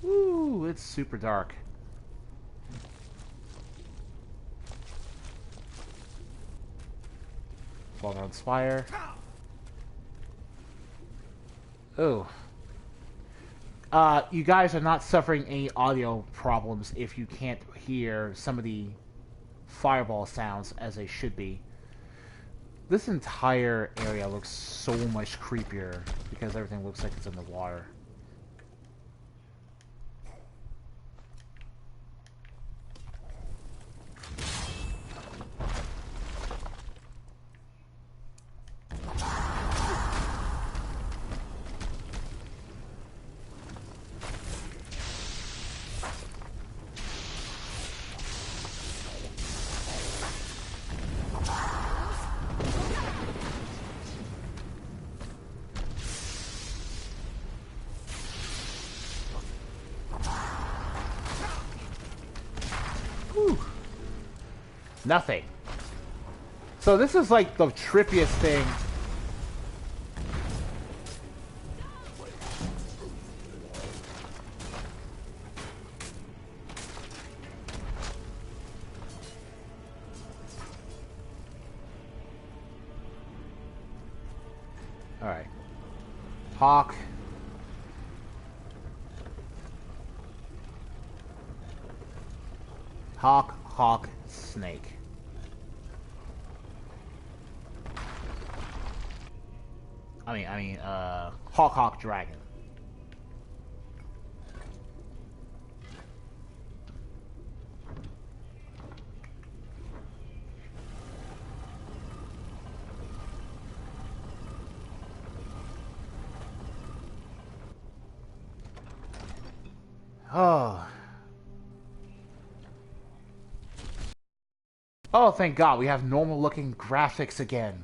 C: Woo, it's super dark. Fall down Spire. Oh. You guys are not suffering any audio problems if you can't hear some of the fireball sounds as they should be. This entire area looks so much creepier because everything looks like it's in the water. Nothing. So this is like the trippiest thing. Alright. Hawk. Hawk, Hawk, Snake. Hawk, Hawk, Dragon. Oh. Oh, thank God, we have normal looking graphics again.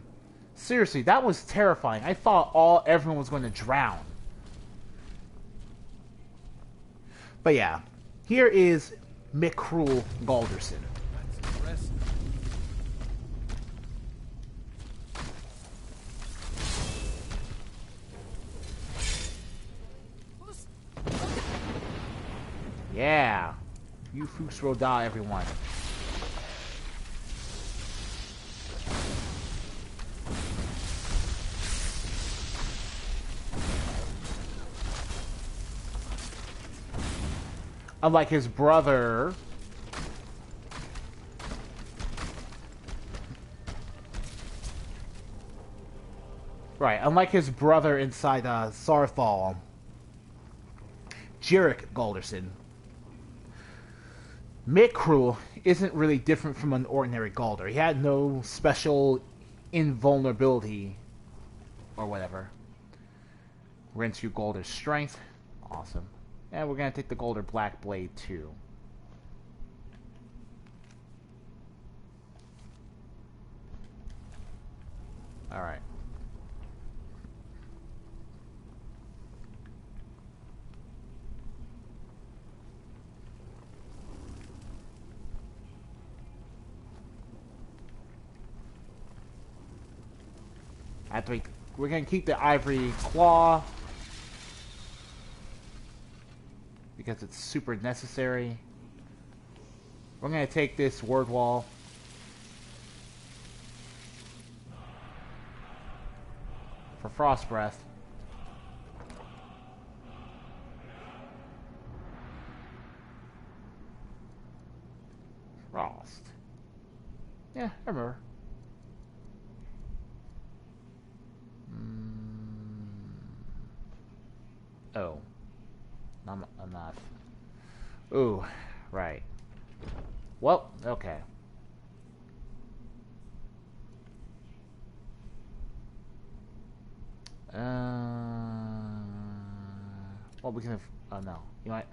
C: Seriously, that was terrifying. I thought everyone was going to drown. But yeah, here is Mick Cruel Galderson.
J: That's impressive.
C: Yeah. You Fuchs Roda, everyone. Unlike his brother... Right, unlike his brother inside Sarthal, Jarek Galderson, Mick Cruel isn't really different from an ordinary Galder. He had no special invulnerability or whatever. We're into Galder's strength. Awesome. And we're going to take the Galder Black Blade too. Alright. We're going to keep the Ivory Claw because it's super necessary. We're going to take this Word Wall. For Frost Breath. Yeah, I remember. Oh. I'm not. Ooh, right. Well, okay. Well, we can have... Oh, no. You know what?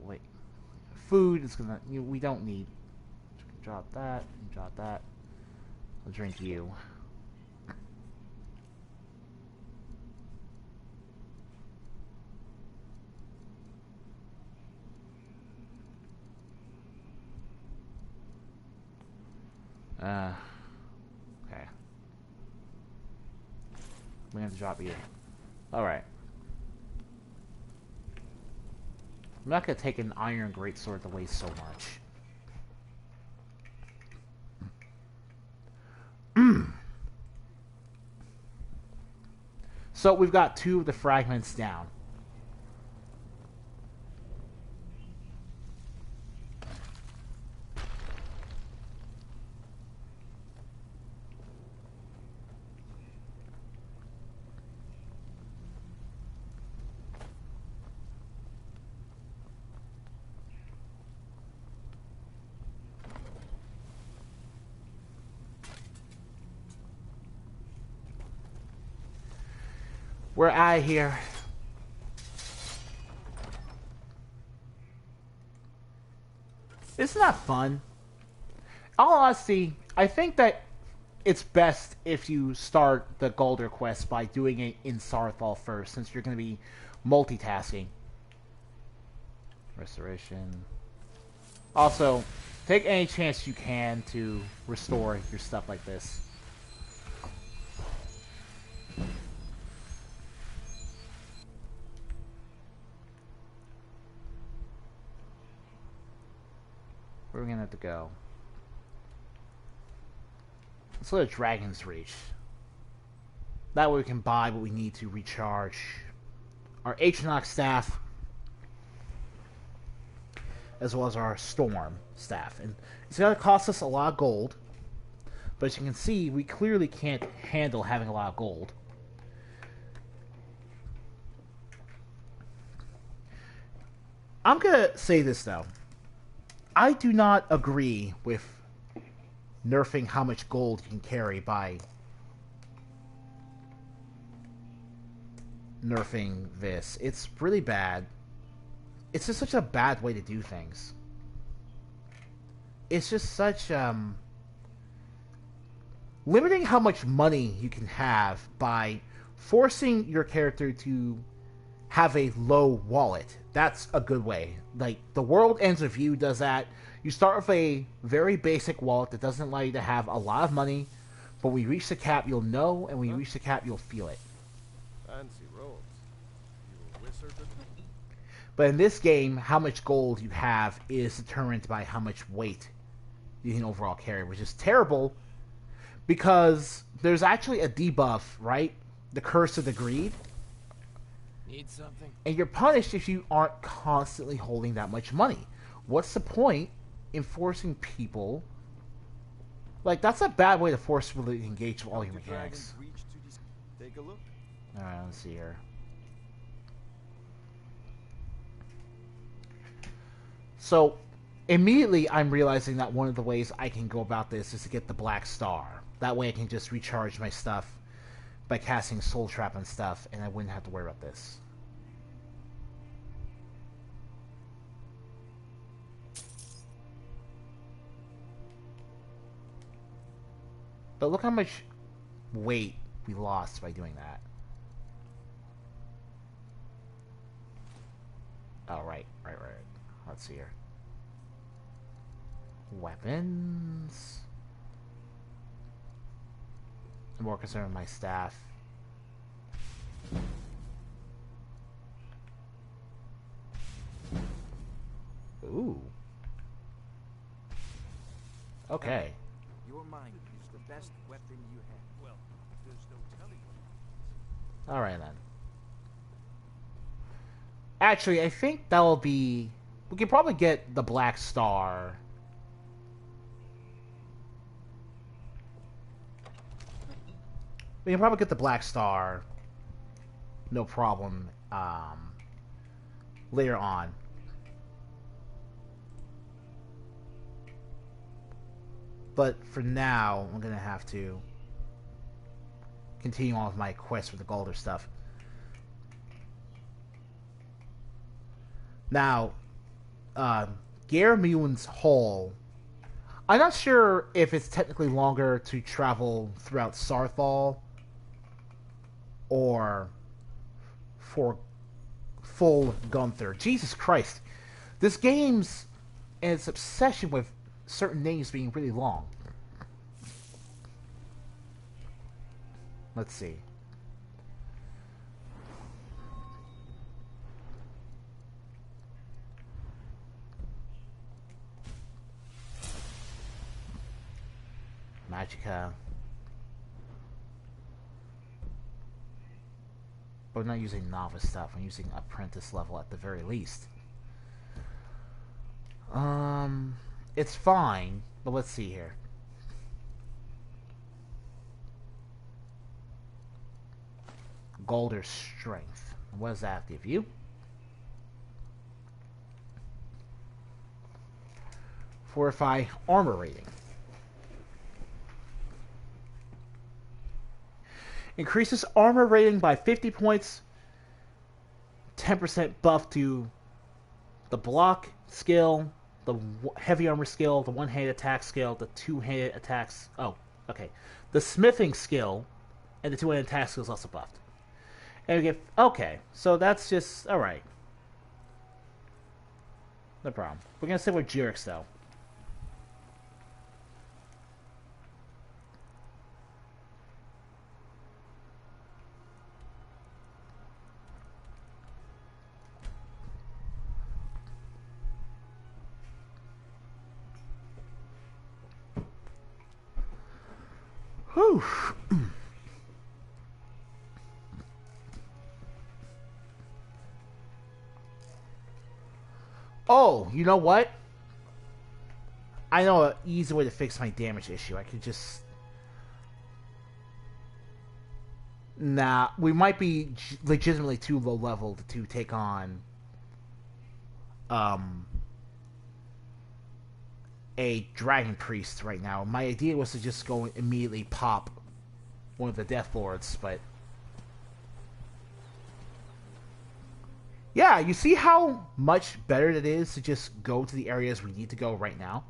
C: Wait. Food is gonna... we don't need... Drop that. Drop that. I'll drink you. Okay. We have to drop you. Alright. I'm not gonna take an iron greatsword to waste so much. So we've got 2 of the fragments down. We're out of here. Isn't that fun? All honesty, I think that it's best if you start the Galder quest by doing it in Saarthal first, since you're going to be multitasking. Restoration. Also, take any chance you can to restore your stuff like this. Where are we going to have to go? Let's go to Dragon's Reach. That way we can buy what we need to recharge our H-Knock staff, as well as our Storm staff. And it's going to cost us a lot of gold, but as you can see, we clearly can't handle having a lot of gold. I'm going to say this, though. I do not agree with nerfing how much gold you can carry by nerfing this. It's really bad. It's just such a bad way to do things. It's just such, limiting how much money you can have by forcing your character to have a low wallet. That's a good way. Like, the World Ends With You does that. You start with a very basic wallet that doesn't allow you to have a lot of money, but when you reach the cap, you'll know, and when you reach the cap, you'll feel it.
G: Fancy robes. You a wizard?
C: But in this game, how much gold you have is determined by how much weight you can overall carry, which is terrible, because there's actually a debuff, right? The Curse of the Greed.
J: Need something?
C: And you're punished if you aren't constantly holding that much money. What's the point in forcing people? Like, that's a bad way to force people to engage with all your mechanics.
J: Take a look.
C: Alright, let's see here. So, immediately I'm realizing that one of the ways I can go about this is to get the Black Star. That way I can just recharge my stuff by casting Soul Trap and stuff, and I wouldn't have to worry about this. But look how much weight we lost by doing that. Oh, right. Let's see here. Weapons. I'm more concerned with my staff. Ooh. Okay.
J: Your mind is the best weapon you have. Well, there's no telling what.
C: Alright then. Actually, I think that'll be We can probably get the Black Star. We can probably get the Black Star. No problem. Later on. But for now, I'm gonna have to continue on with my quest for the Galder stuff. Now, Garmune's Hall. I'm not sure if it's technically longer to travel throughout Sarthal or for full Gunther. Jesus Christ. This game's and its obsession with certain names being really long. Let's see. Magica. But I'm not using novice stuff. I'm using apprentice level at the very least. It's fine, but let's see here. Galder's Strength. What does that give you? Fortify armor rating. Increases armor rating by 50 points. 10% buff to the block skill, the heavy armor skill, the one-handed attack skill, the two-handed attacks. Oh, okay. The smithing skill and the two-handed attack skill is also buffed. And we get okay. So that's just all right. No problem. We're gonna stick with Jurix though. Whew. Oh, you know what? I know an easy way to fix my damage issue. I could just... Nah, we might be legitimately too low level to take on a Dragon Priest right now. My idea was to just go and immediately pop one of the Death Lords, but... Yeah, you see how much better it is to just go to the areas we need to go right now?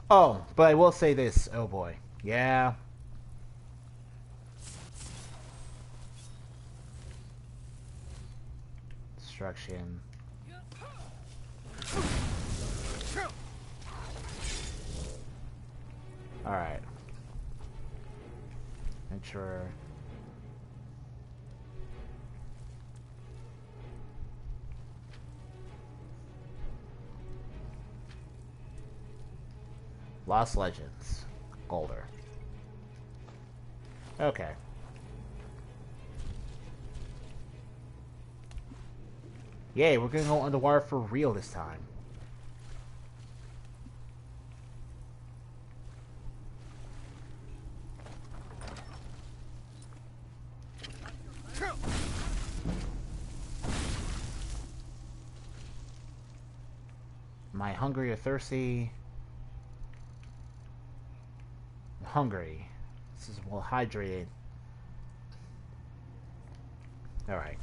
C: Oh, but I will say this. Oh boy. Yeah. Destruction. Alright. Adventurer. Lost Legends. Golder. Okay. Yay, we're gonna go underwater for real this time. Am I hungry or thirsty? I'm hungry. This is well hydrated. Alright.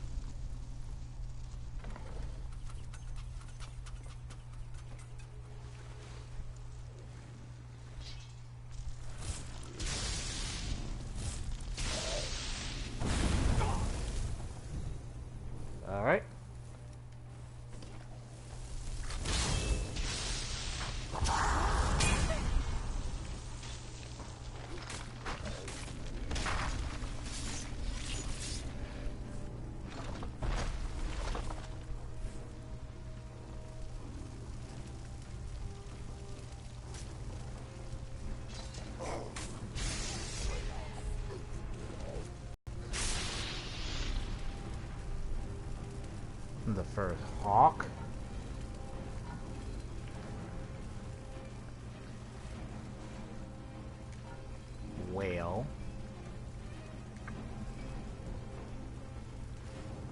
C: Alright. first? Hawk. Whale.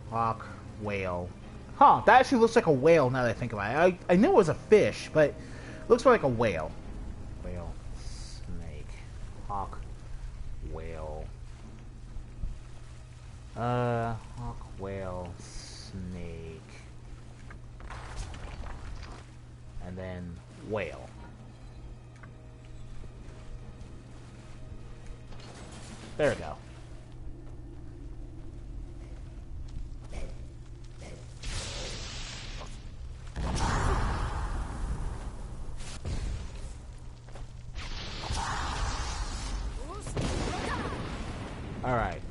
C: Hawk, whale. Huh, that actually looks like a whale now that I think about it. I knew it was a fish, but it looks more like a whale. Whale, snake, hawk, whale. Hawk, whale, snake. And then whale. There we go. All right.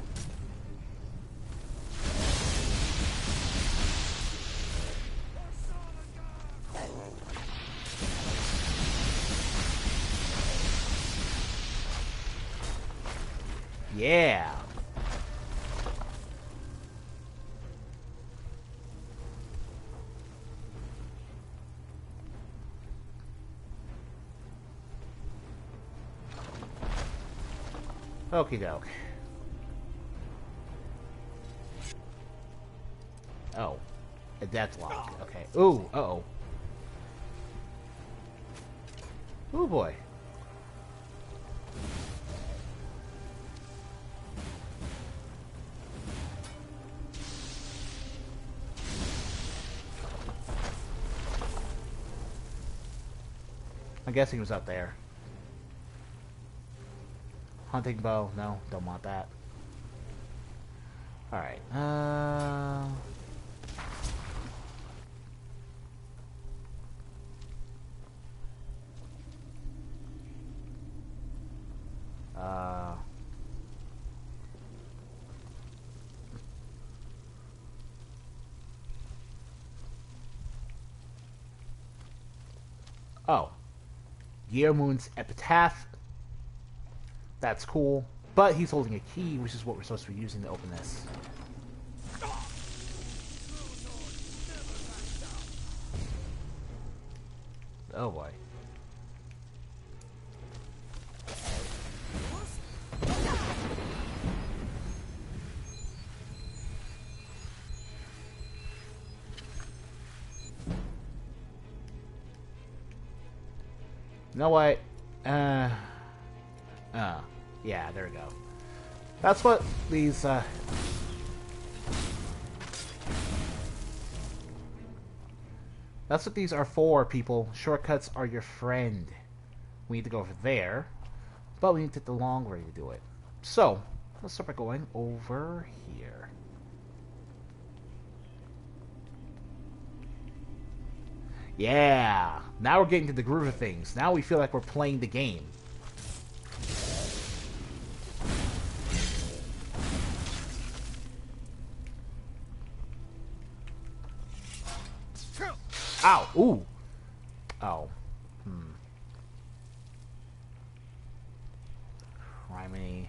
C: Yeah. Okie doke. Oh. That's locked. Okay. Ooh, uh-oh. Ooh, boy. I'm guessing it was up there. Hunting bow. No, don't want that. Alright. Oh. Yearmoon's epitaph. That's cool. But he's holding a key, which is what we're supposed to be using to open this. Oh boy. You know what? Yeah, there we go. That's what these, that's what these are for, people. Shortcuts are your friend. We need to go over there, but we need to take the long way to do it. So, let's start by going over here. Yeah! Now we're getting to the groove of things. Now we feel like we're playing the game. Ow! Ooh! Oh. Criminy.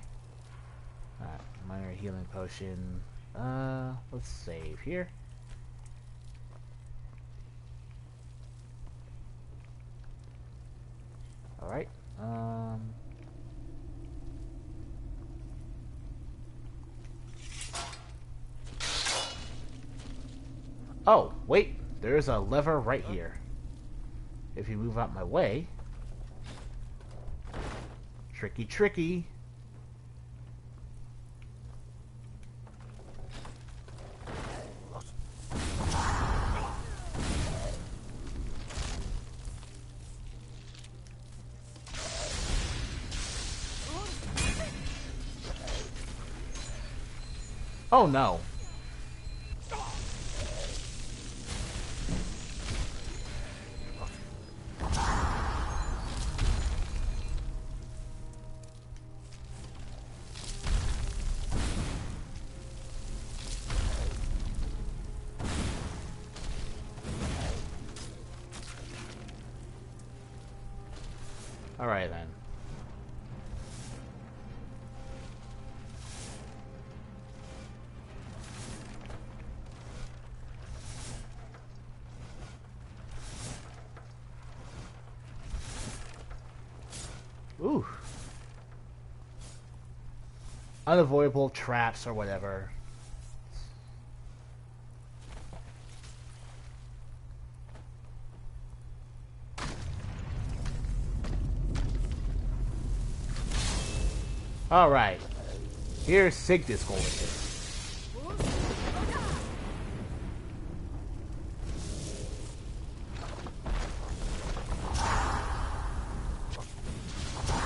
C: Minor healing potion. Let's save here. Alright. Oh, wait. There's a lever right here. If you move out my way. Tricky, tricky. Oh no. Alright then. Ooh. Unavoidable traps or whatever. Alright. Here's Sigdis Golden.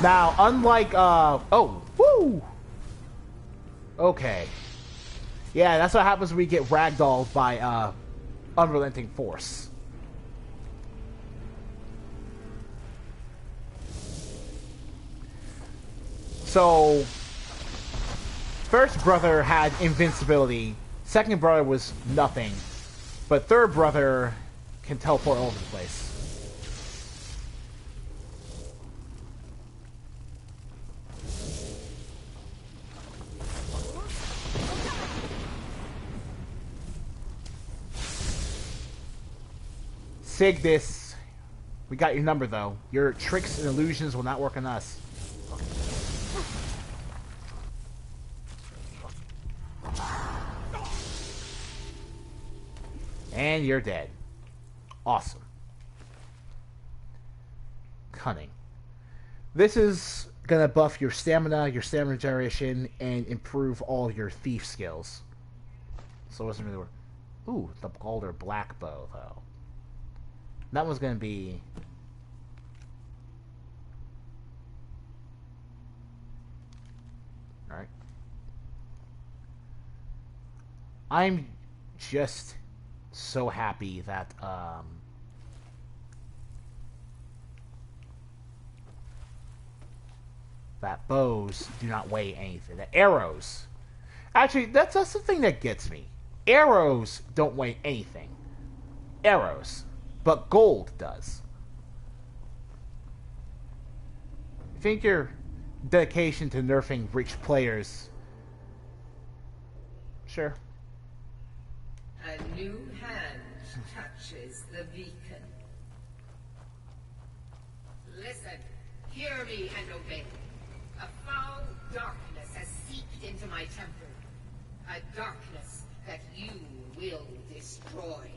C: Now, unlike, oh, woo! Okay. Yeah, that's what happens when we get ragdolled by, unrelenting force. So, first brother had invincibility, second brother was nothing, but third brother can teleport all over the place. Sigdis, we got your number though. Your tricks and illusions will not work on us. And you're dead. Awesome. Cunning. This is gonna buff your stamina generation, and improve all your thief skills. So it wasn't really work. Ooh, the Balder Black Bow though. That one's gonna be... Alright. I'm just so happy that, that bows do not weigh anything. The arrows... Actually, that's the thing that gets me. Arrows don't weigh anything. Arrows. But gold does. I think your dedication to nerfing rich players... Sure.
L: A new hand touches the beacon. Listen, hear me and obey. A foul darkness has seeped into my temple. A darkness that you will destroy.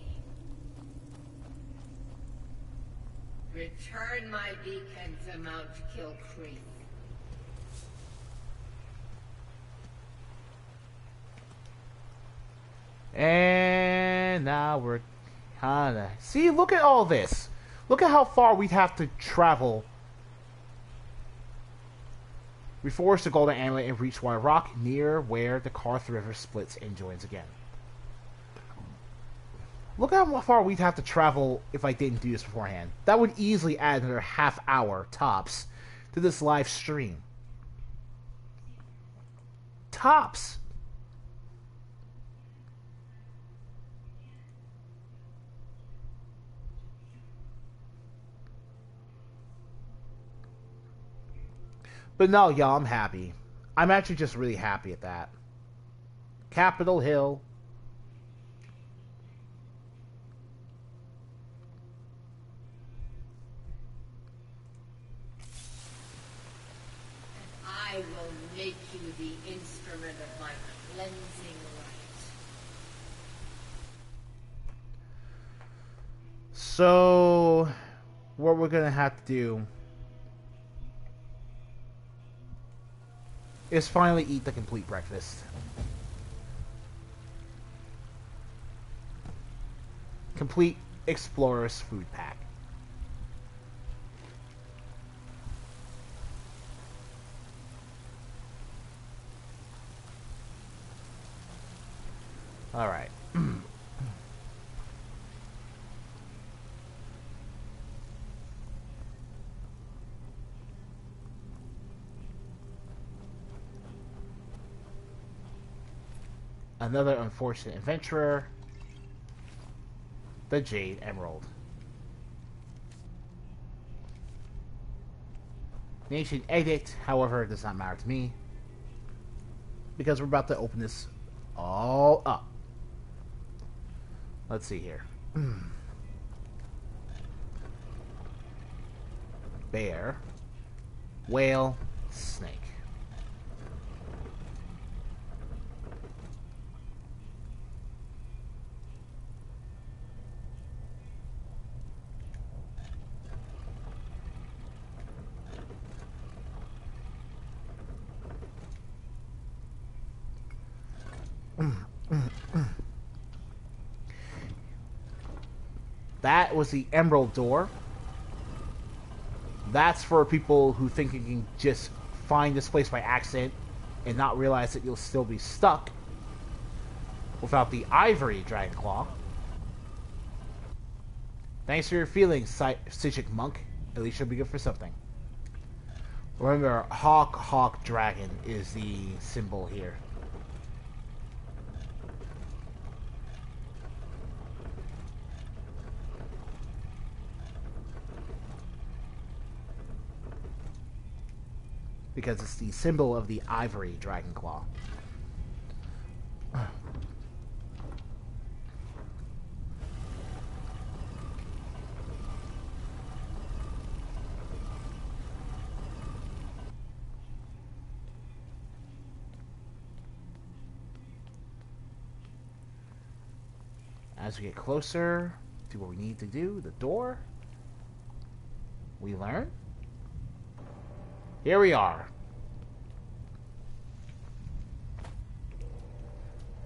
L: Return my beacon to Mount Kilcreek.
C: And now we're kinda... See, look at all this. Look at how far we'd have to travel. We forged the Golden Amulet and reached Water Rock, near where the Karth River splits and joins again. Look at how far we'd have to travel if I didn't do this beforehand. That would easily add another half hour, tops, to this live stream. Tops! But no, y'all, I'm happy. I'm actually just really happy at that. Capitol Hill.
L: I will make you the instrument of my cleansing rite.
C: So, what we're gonna have to do is finally eat the complete breakfast. Complete Explorer's food pack. Alright. Another unfortunate adventurer. The Jade Emerald. Nation edit, however, does not matter to me. Because we're about to open this all up. Let's see here. Bear. Whale, snake. That was the Emerald Door. That's for people who think you can just find this place by accident and not realize that you'll still be stuck without the Ivory Dragon Claw. Thanks for your feelings, Psychic Monk. At least you'll be good for something. Remember, Hawk Dragon is the symbol here. Because it's the symbol of the Ivory Dragon Claw. As we get closer to what we need to do, the door, we learn. Here we are.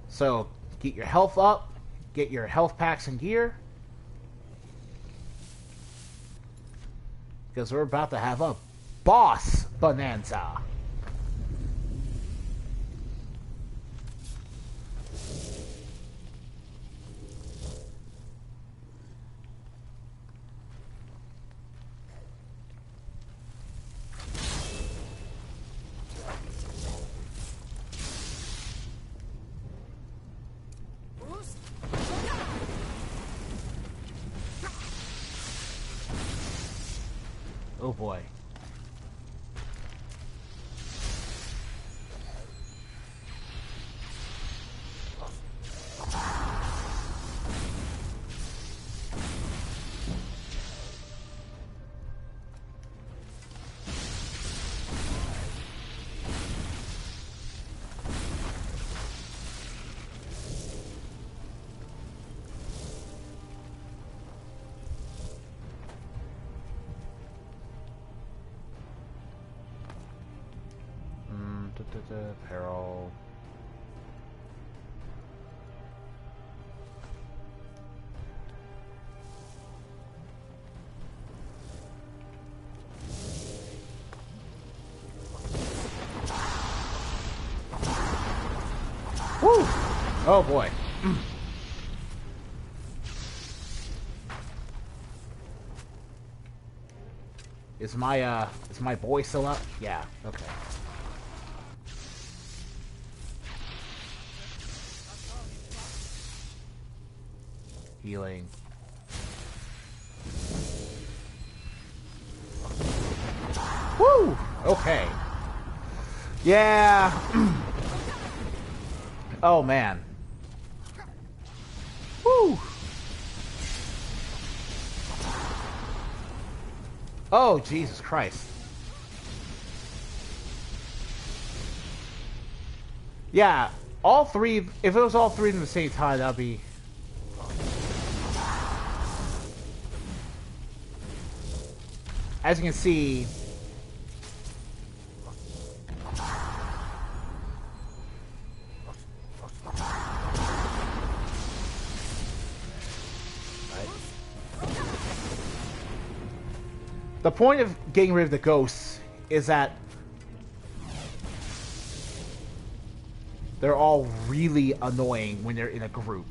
C: So, get your health up, get your health packs and gear, because we're about to have a boss bonanza. Oh boy. Peril. Woo! Oh boy. Is my boy still up? Yeah, okay. Healing. Woo! Okay. Yeah. Oh man. Woo! Oh, Jesus Christ. Yeah, all three, if it was all three at the same time, that'd be... As you can see... The point of getting rid of the ghosts is that they're all really annoying when they're in a group.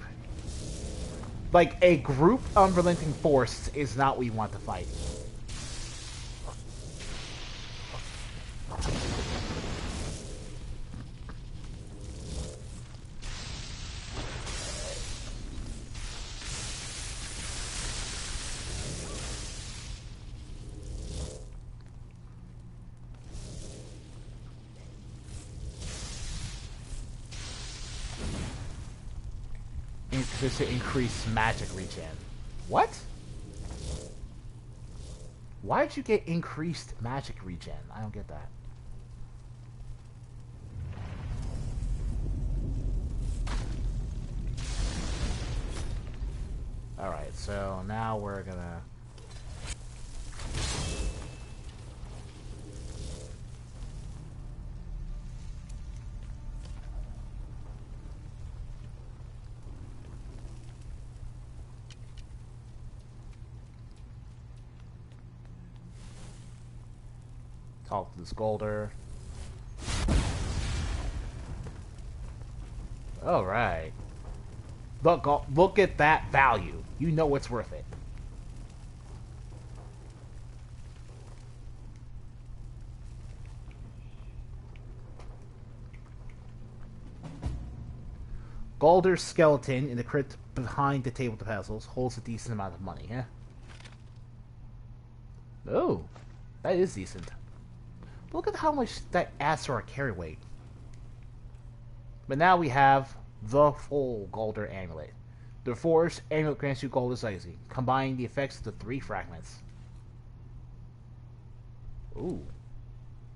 C: Like, a group unrelenting force is not what you want to fight. Just to increase magic regen. What? Why did you get increased magic regen? I don't get that. Alright, so now we're gonna... talk to this Golder. Alright. Look at that value. You know it's worth it. Golder's skeleton in the crypt behind the table of puzzles holds a decent amount of money, huh? Oh, that is decent. Look at how much that adds to our carry weight. But now we have the full Golder amulet. The forged amulet grants you Golder's legacy, combining the effects of the 3 fragments. Ooh.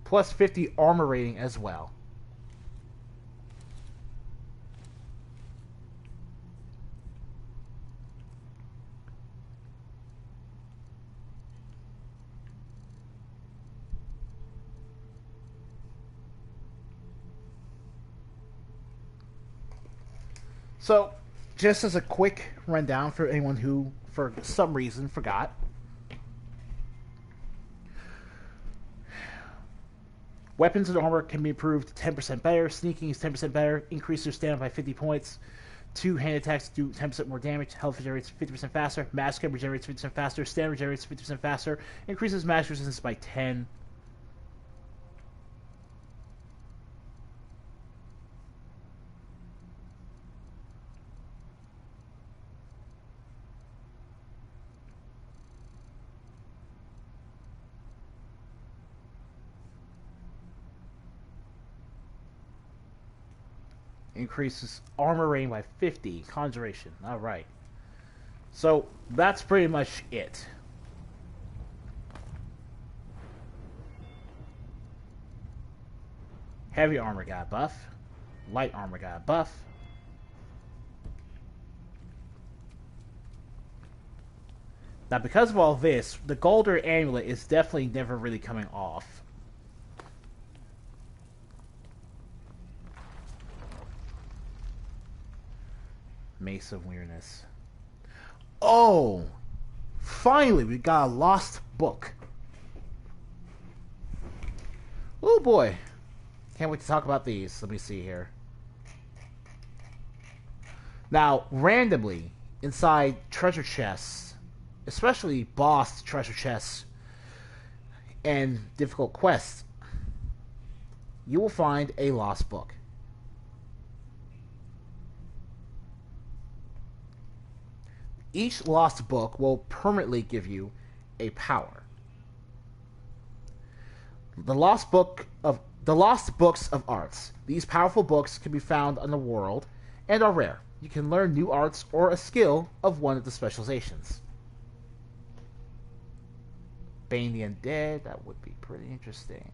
C: Plus 50 armor rating as well. So, just as a quick rundown for anyone who, for some reason, forgot. Weapons and armor can be improved 10% better. Sneaking is 10% better. Increase your stamina by 50 points. 2-hand attacks do 10% more damage. Health regenerates 50% faster. Magic regenerates 50% faster. Stamina regenerates 50% faster. Increases magic resistance by 10. Increases armor rating by 50. Conjuration. Alright. So, that's pretty much it. Heavy armor got a buff. Light armor got a buff. Now, because of all this, the Golder amulet is definitely never really coming off. Mace of Weirdness. Oh! Finally, we got a lost book. Oh boy. Can't wait to talk about these. Let me see here. Now, randomly, inside treasure chests, especially boss treasure chests and difficult quests, you will find a lost book. Each lost book will permanently give you a power. The lost books of arts. These powerful books can be found on the world and are rare. You can learn new arts or a skill of one of the specializations. Bane the Undead, that would be pretty interesting.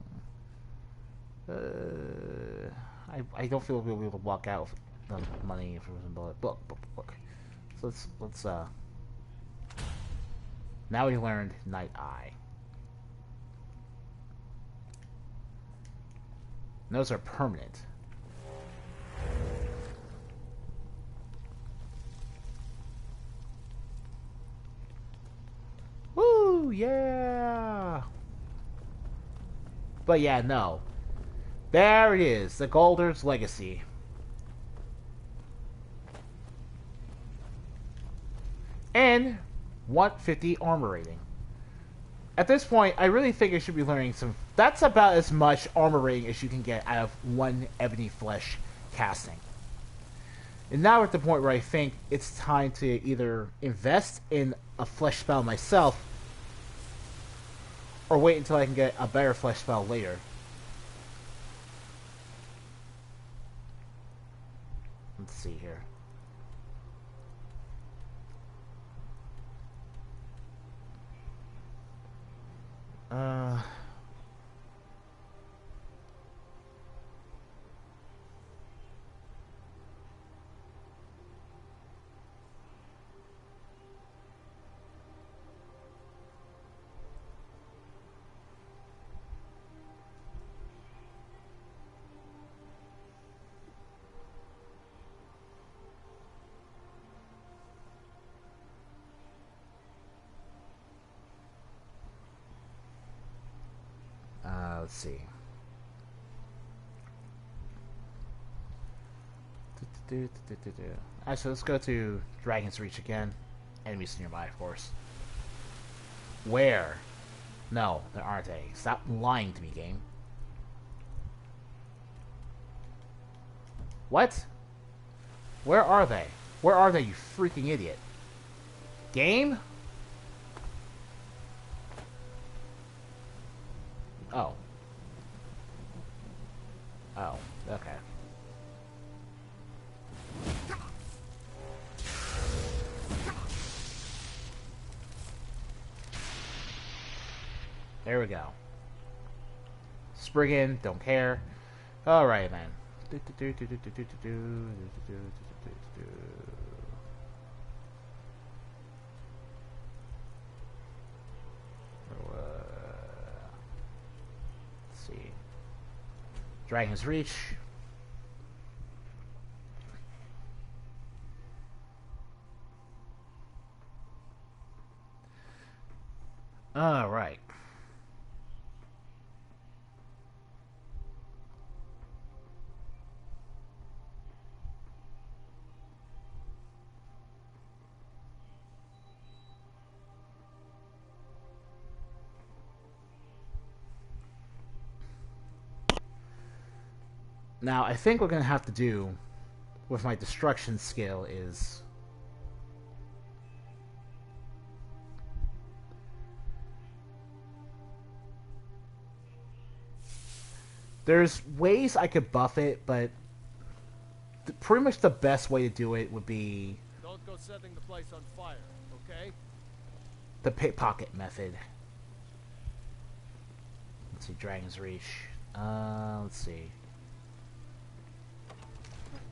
C: I don't feel we'll be able to walk out with the money if it was a book. So let's now we learned Night Eye. And those are permanent. Woo, yeah. But yeah, no. There it is, the Golder's Legacy. And 150 armor rating. At this point, I really think I should be learning some... That's about as much armor rating as you can get out of one Ebony Flesh casting. And now we're at the point where I think it's time to either invest in a flesh spell myself or wait until I can get a better flesh spell later. Let's see here. let's see. Actually, let's go to Dragon's Reach again. Enemies nearby, of course. Where? No, there aren't any. Stop lying to me, game. What? Where are they? Where are they, you freaking idiot? Game? Oh. Oh, okay. There we go. Spriggan, don't care. Alright, man. Let's see. Dragon's Reach. Alright. Now, I think what we're going to have to do with my destruction skill is... There's ways I could buff it, but pretty much the best way to do it would be...
M: Don't go setting the place on fire, okay?
C: The pickpocket method. Let's see, Dragon's Reach. Let's see.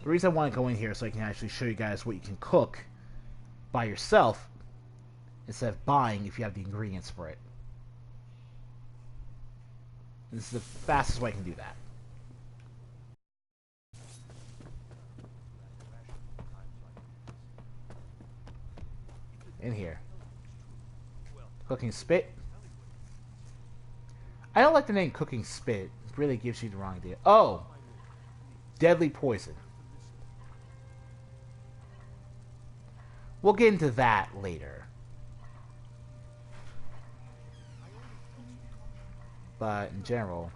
C: The reason I want to go in here is so I can actually show you guys what you can cook by yourself instead of buying if you have the ingredients for it. This is the fastest way I can do that. In here. Cooking Spit. I don't like the name Cooking Spit. It really gives you the wrong idea. Oh! Deadly Poison. We'll get into that later. But in general...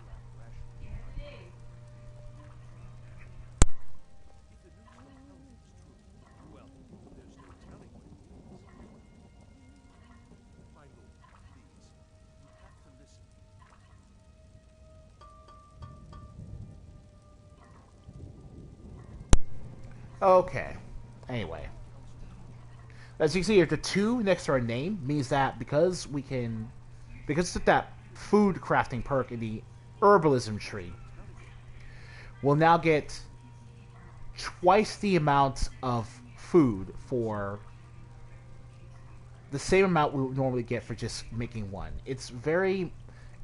C: Okay. Anyway. As you can see here, the 2 next to our name means that because we can... Because of that food crafting perk in the herbalism tree, we'll now get twice the amount of food for the same amount we would normally get for just making one. It's very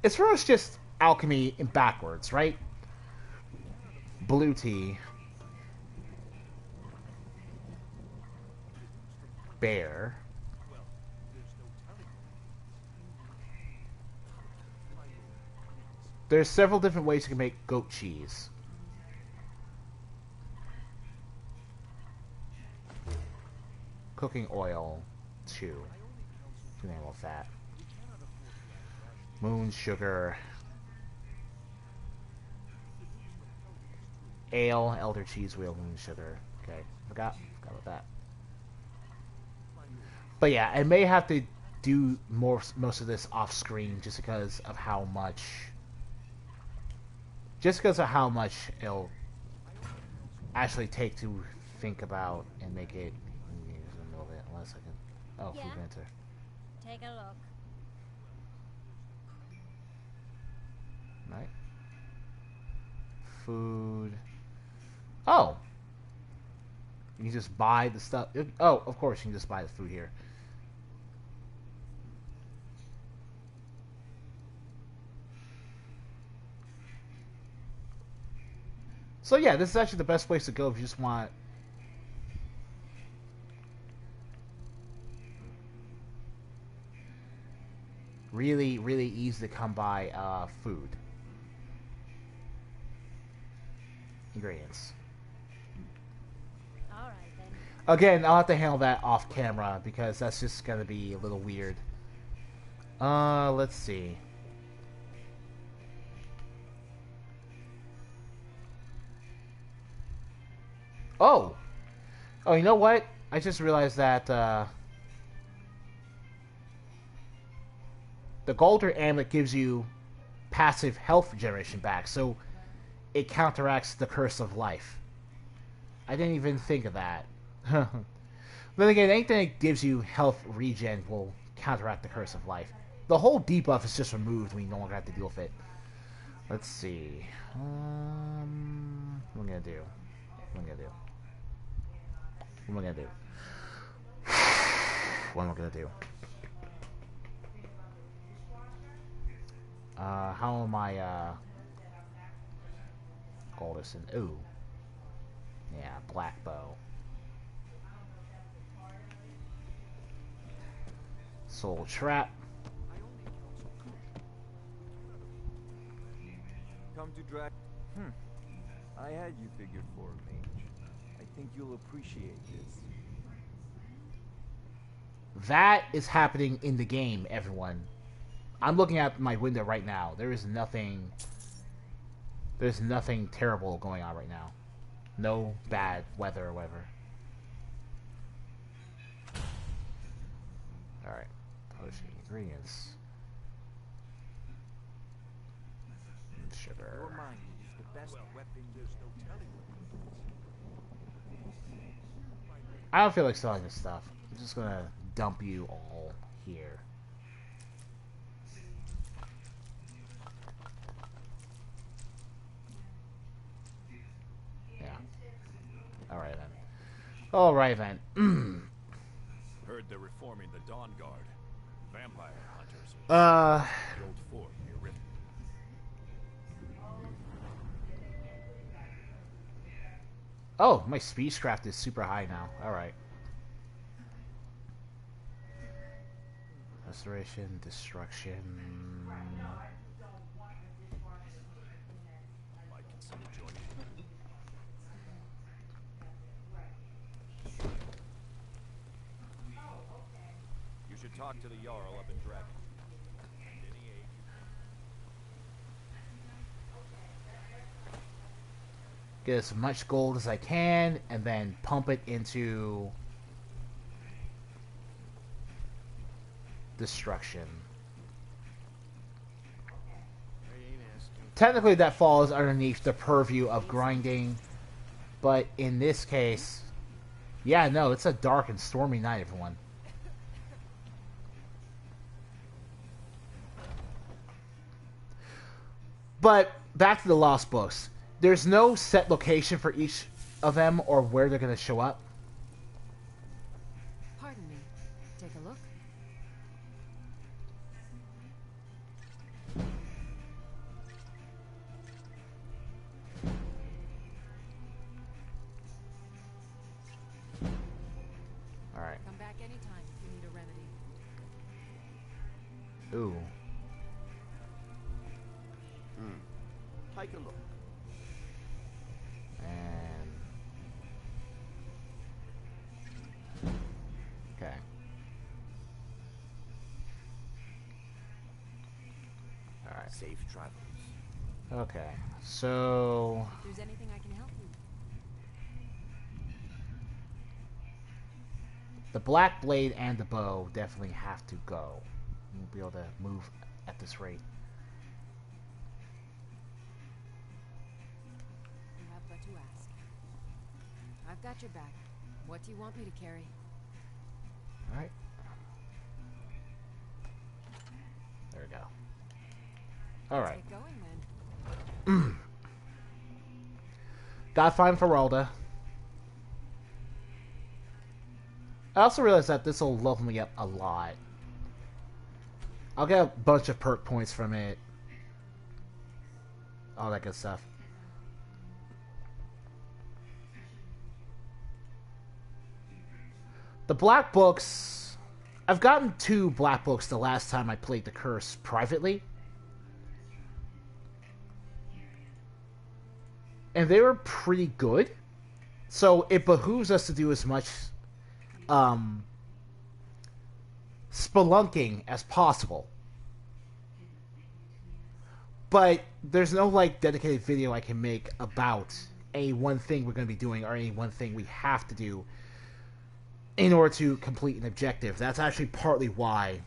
C: much just alchemy in backwards, right? Blue tea. Bear. There's several different ways you can make goat cheese. Cooking oil, 2. Animal fat. Moon sugar. Ale, elder cheese wheel, moon sugar. Okay, forgot about that. But yeah, I may have to do most of this off screen just because of how much it'll actually take to think about and make it a little bit. Unless I can. Oh,
N: yeah.
C: Food Mentor.
N: Take a look.
C: Right. Food. Oh. You can just buy the stuff. Oh, of course, you can just buy the food here. So yeah, this is actually the best place to go if you just want really, really easy to come by food. ingredients.
B: All right then.
C: Again, I'll have to handle that off camera because that's just gonna be a little weird. Let's see. Oh! Oh, you know what? I just realized that, the Golder Amulet gives you passive health regeneration back, so it counteracts the Curse of Life. I didn't even think of that. Then again, anything that gives you health regen will counteract the Curse of Life. The whole debuff is just removed when you no longer have to deal with it. Let's see. What am I gonna do? What am I gonna do? What am I gonna do? What am I gonna do? How am I, Golderson? Ooh. Yeah, black bow. Soul trap.
J: Come to drag. I had you figured for a mage. I think you'll appreciate this.
C: That is happening in the game, everyone. I'm looking out my window right now. There's nothing terrible going on right now. No bad weather or whatever. Alright. Potion ingredients. Sugar.
J: Your mind is the best weapon. There's no telling.
C: I don't feel like selling this stuff. I'm just gonna dump you all here. Yeah. Alright then. Alright then.
I: Heard they're reforming the Dawn Guard. Vampire hunters.
C: Uh.
I: The old fort near Rift.
C: Oh, my speechcraft is super high now. Alright. Restoration, destruction.
I: Might consider joining. You should talk to the Jarl up in Dragon. Any age.
C: Get as much gold as I can, and then pump it into destruction. Technically that falls underneath the purview of grinding, but in this case, yeah, no, it's a dark and stormy night, everyone. But back to the Lost Books. There's no set location for each of them or where they're going to show up.
B: Pardon me. Take a look.
C: Alright.
B: Come back anytime if you need a remedy.
C: Ooh.
J: Take a look.
C: And... okay. Alright.
J: Safe travels.
C: Okay. So...
B: If there's anything I can help you.
C: the Black Blade and the bow definitely have to go. We'll be able to move at this rate.
B: You have but to ask. I've got your back. What do you want me to carry?
C: Alright. There we go. Alright.
B: Let's get going then.
C: Gotta find Feralda. I also realized that this will level me up a lot. I'll get a bunch of perk points from it. All that good stuff. The Black Books... I've gotten 2 Black Books the last time I played the Curse privately. and they were pretty good. So it behooves us to do as much spelunking as possible. But there's no like dedicated video I can make about any one thing we're going to be doing or any one thing we have to do in order to complete an objective. That's actually partly why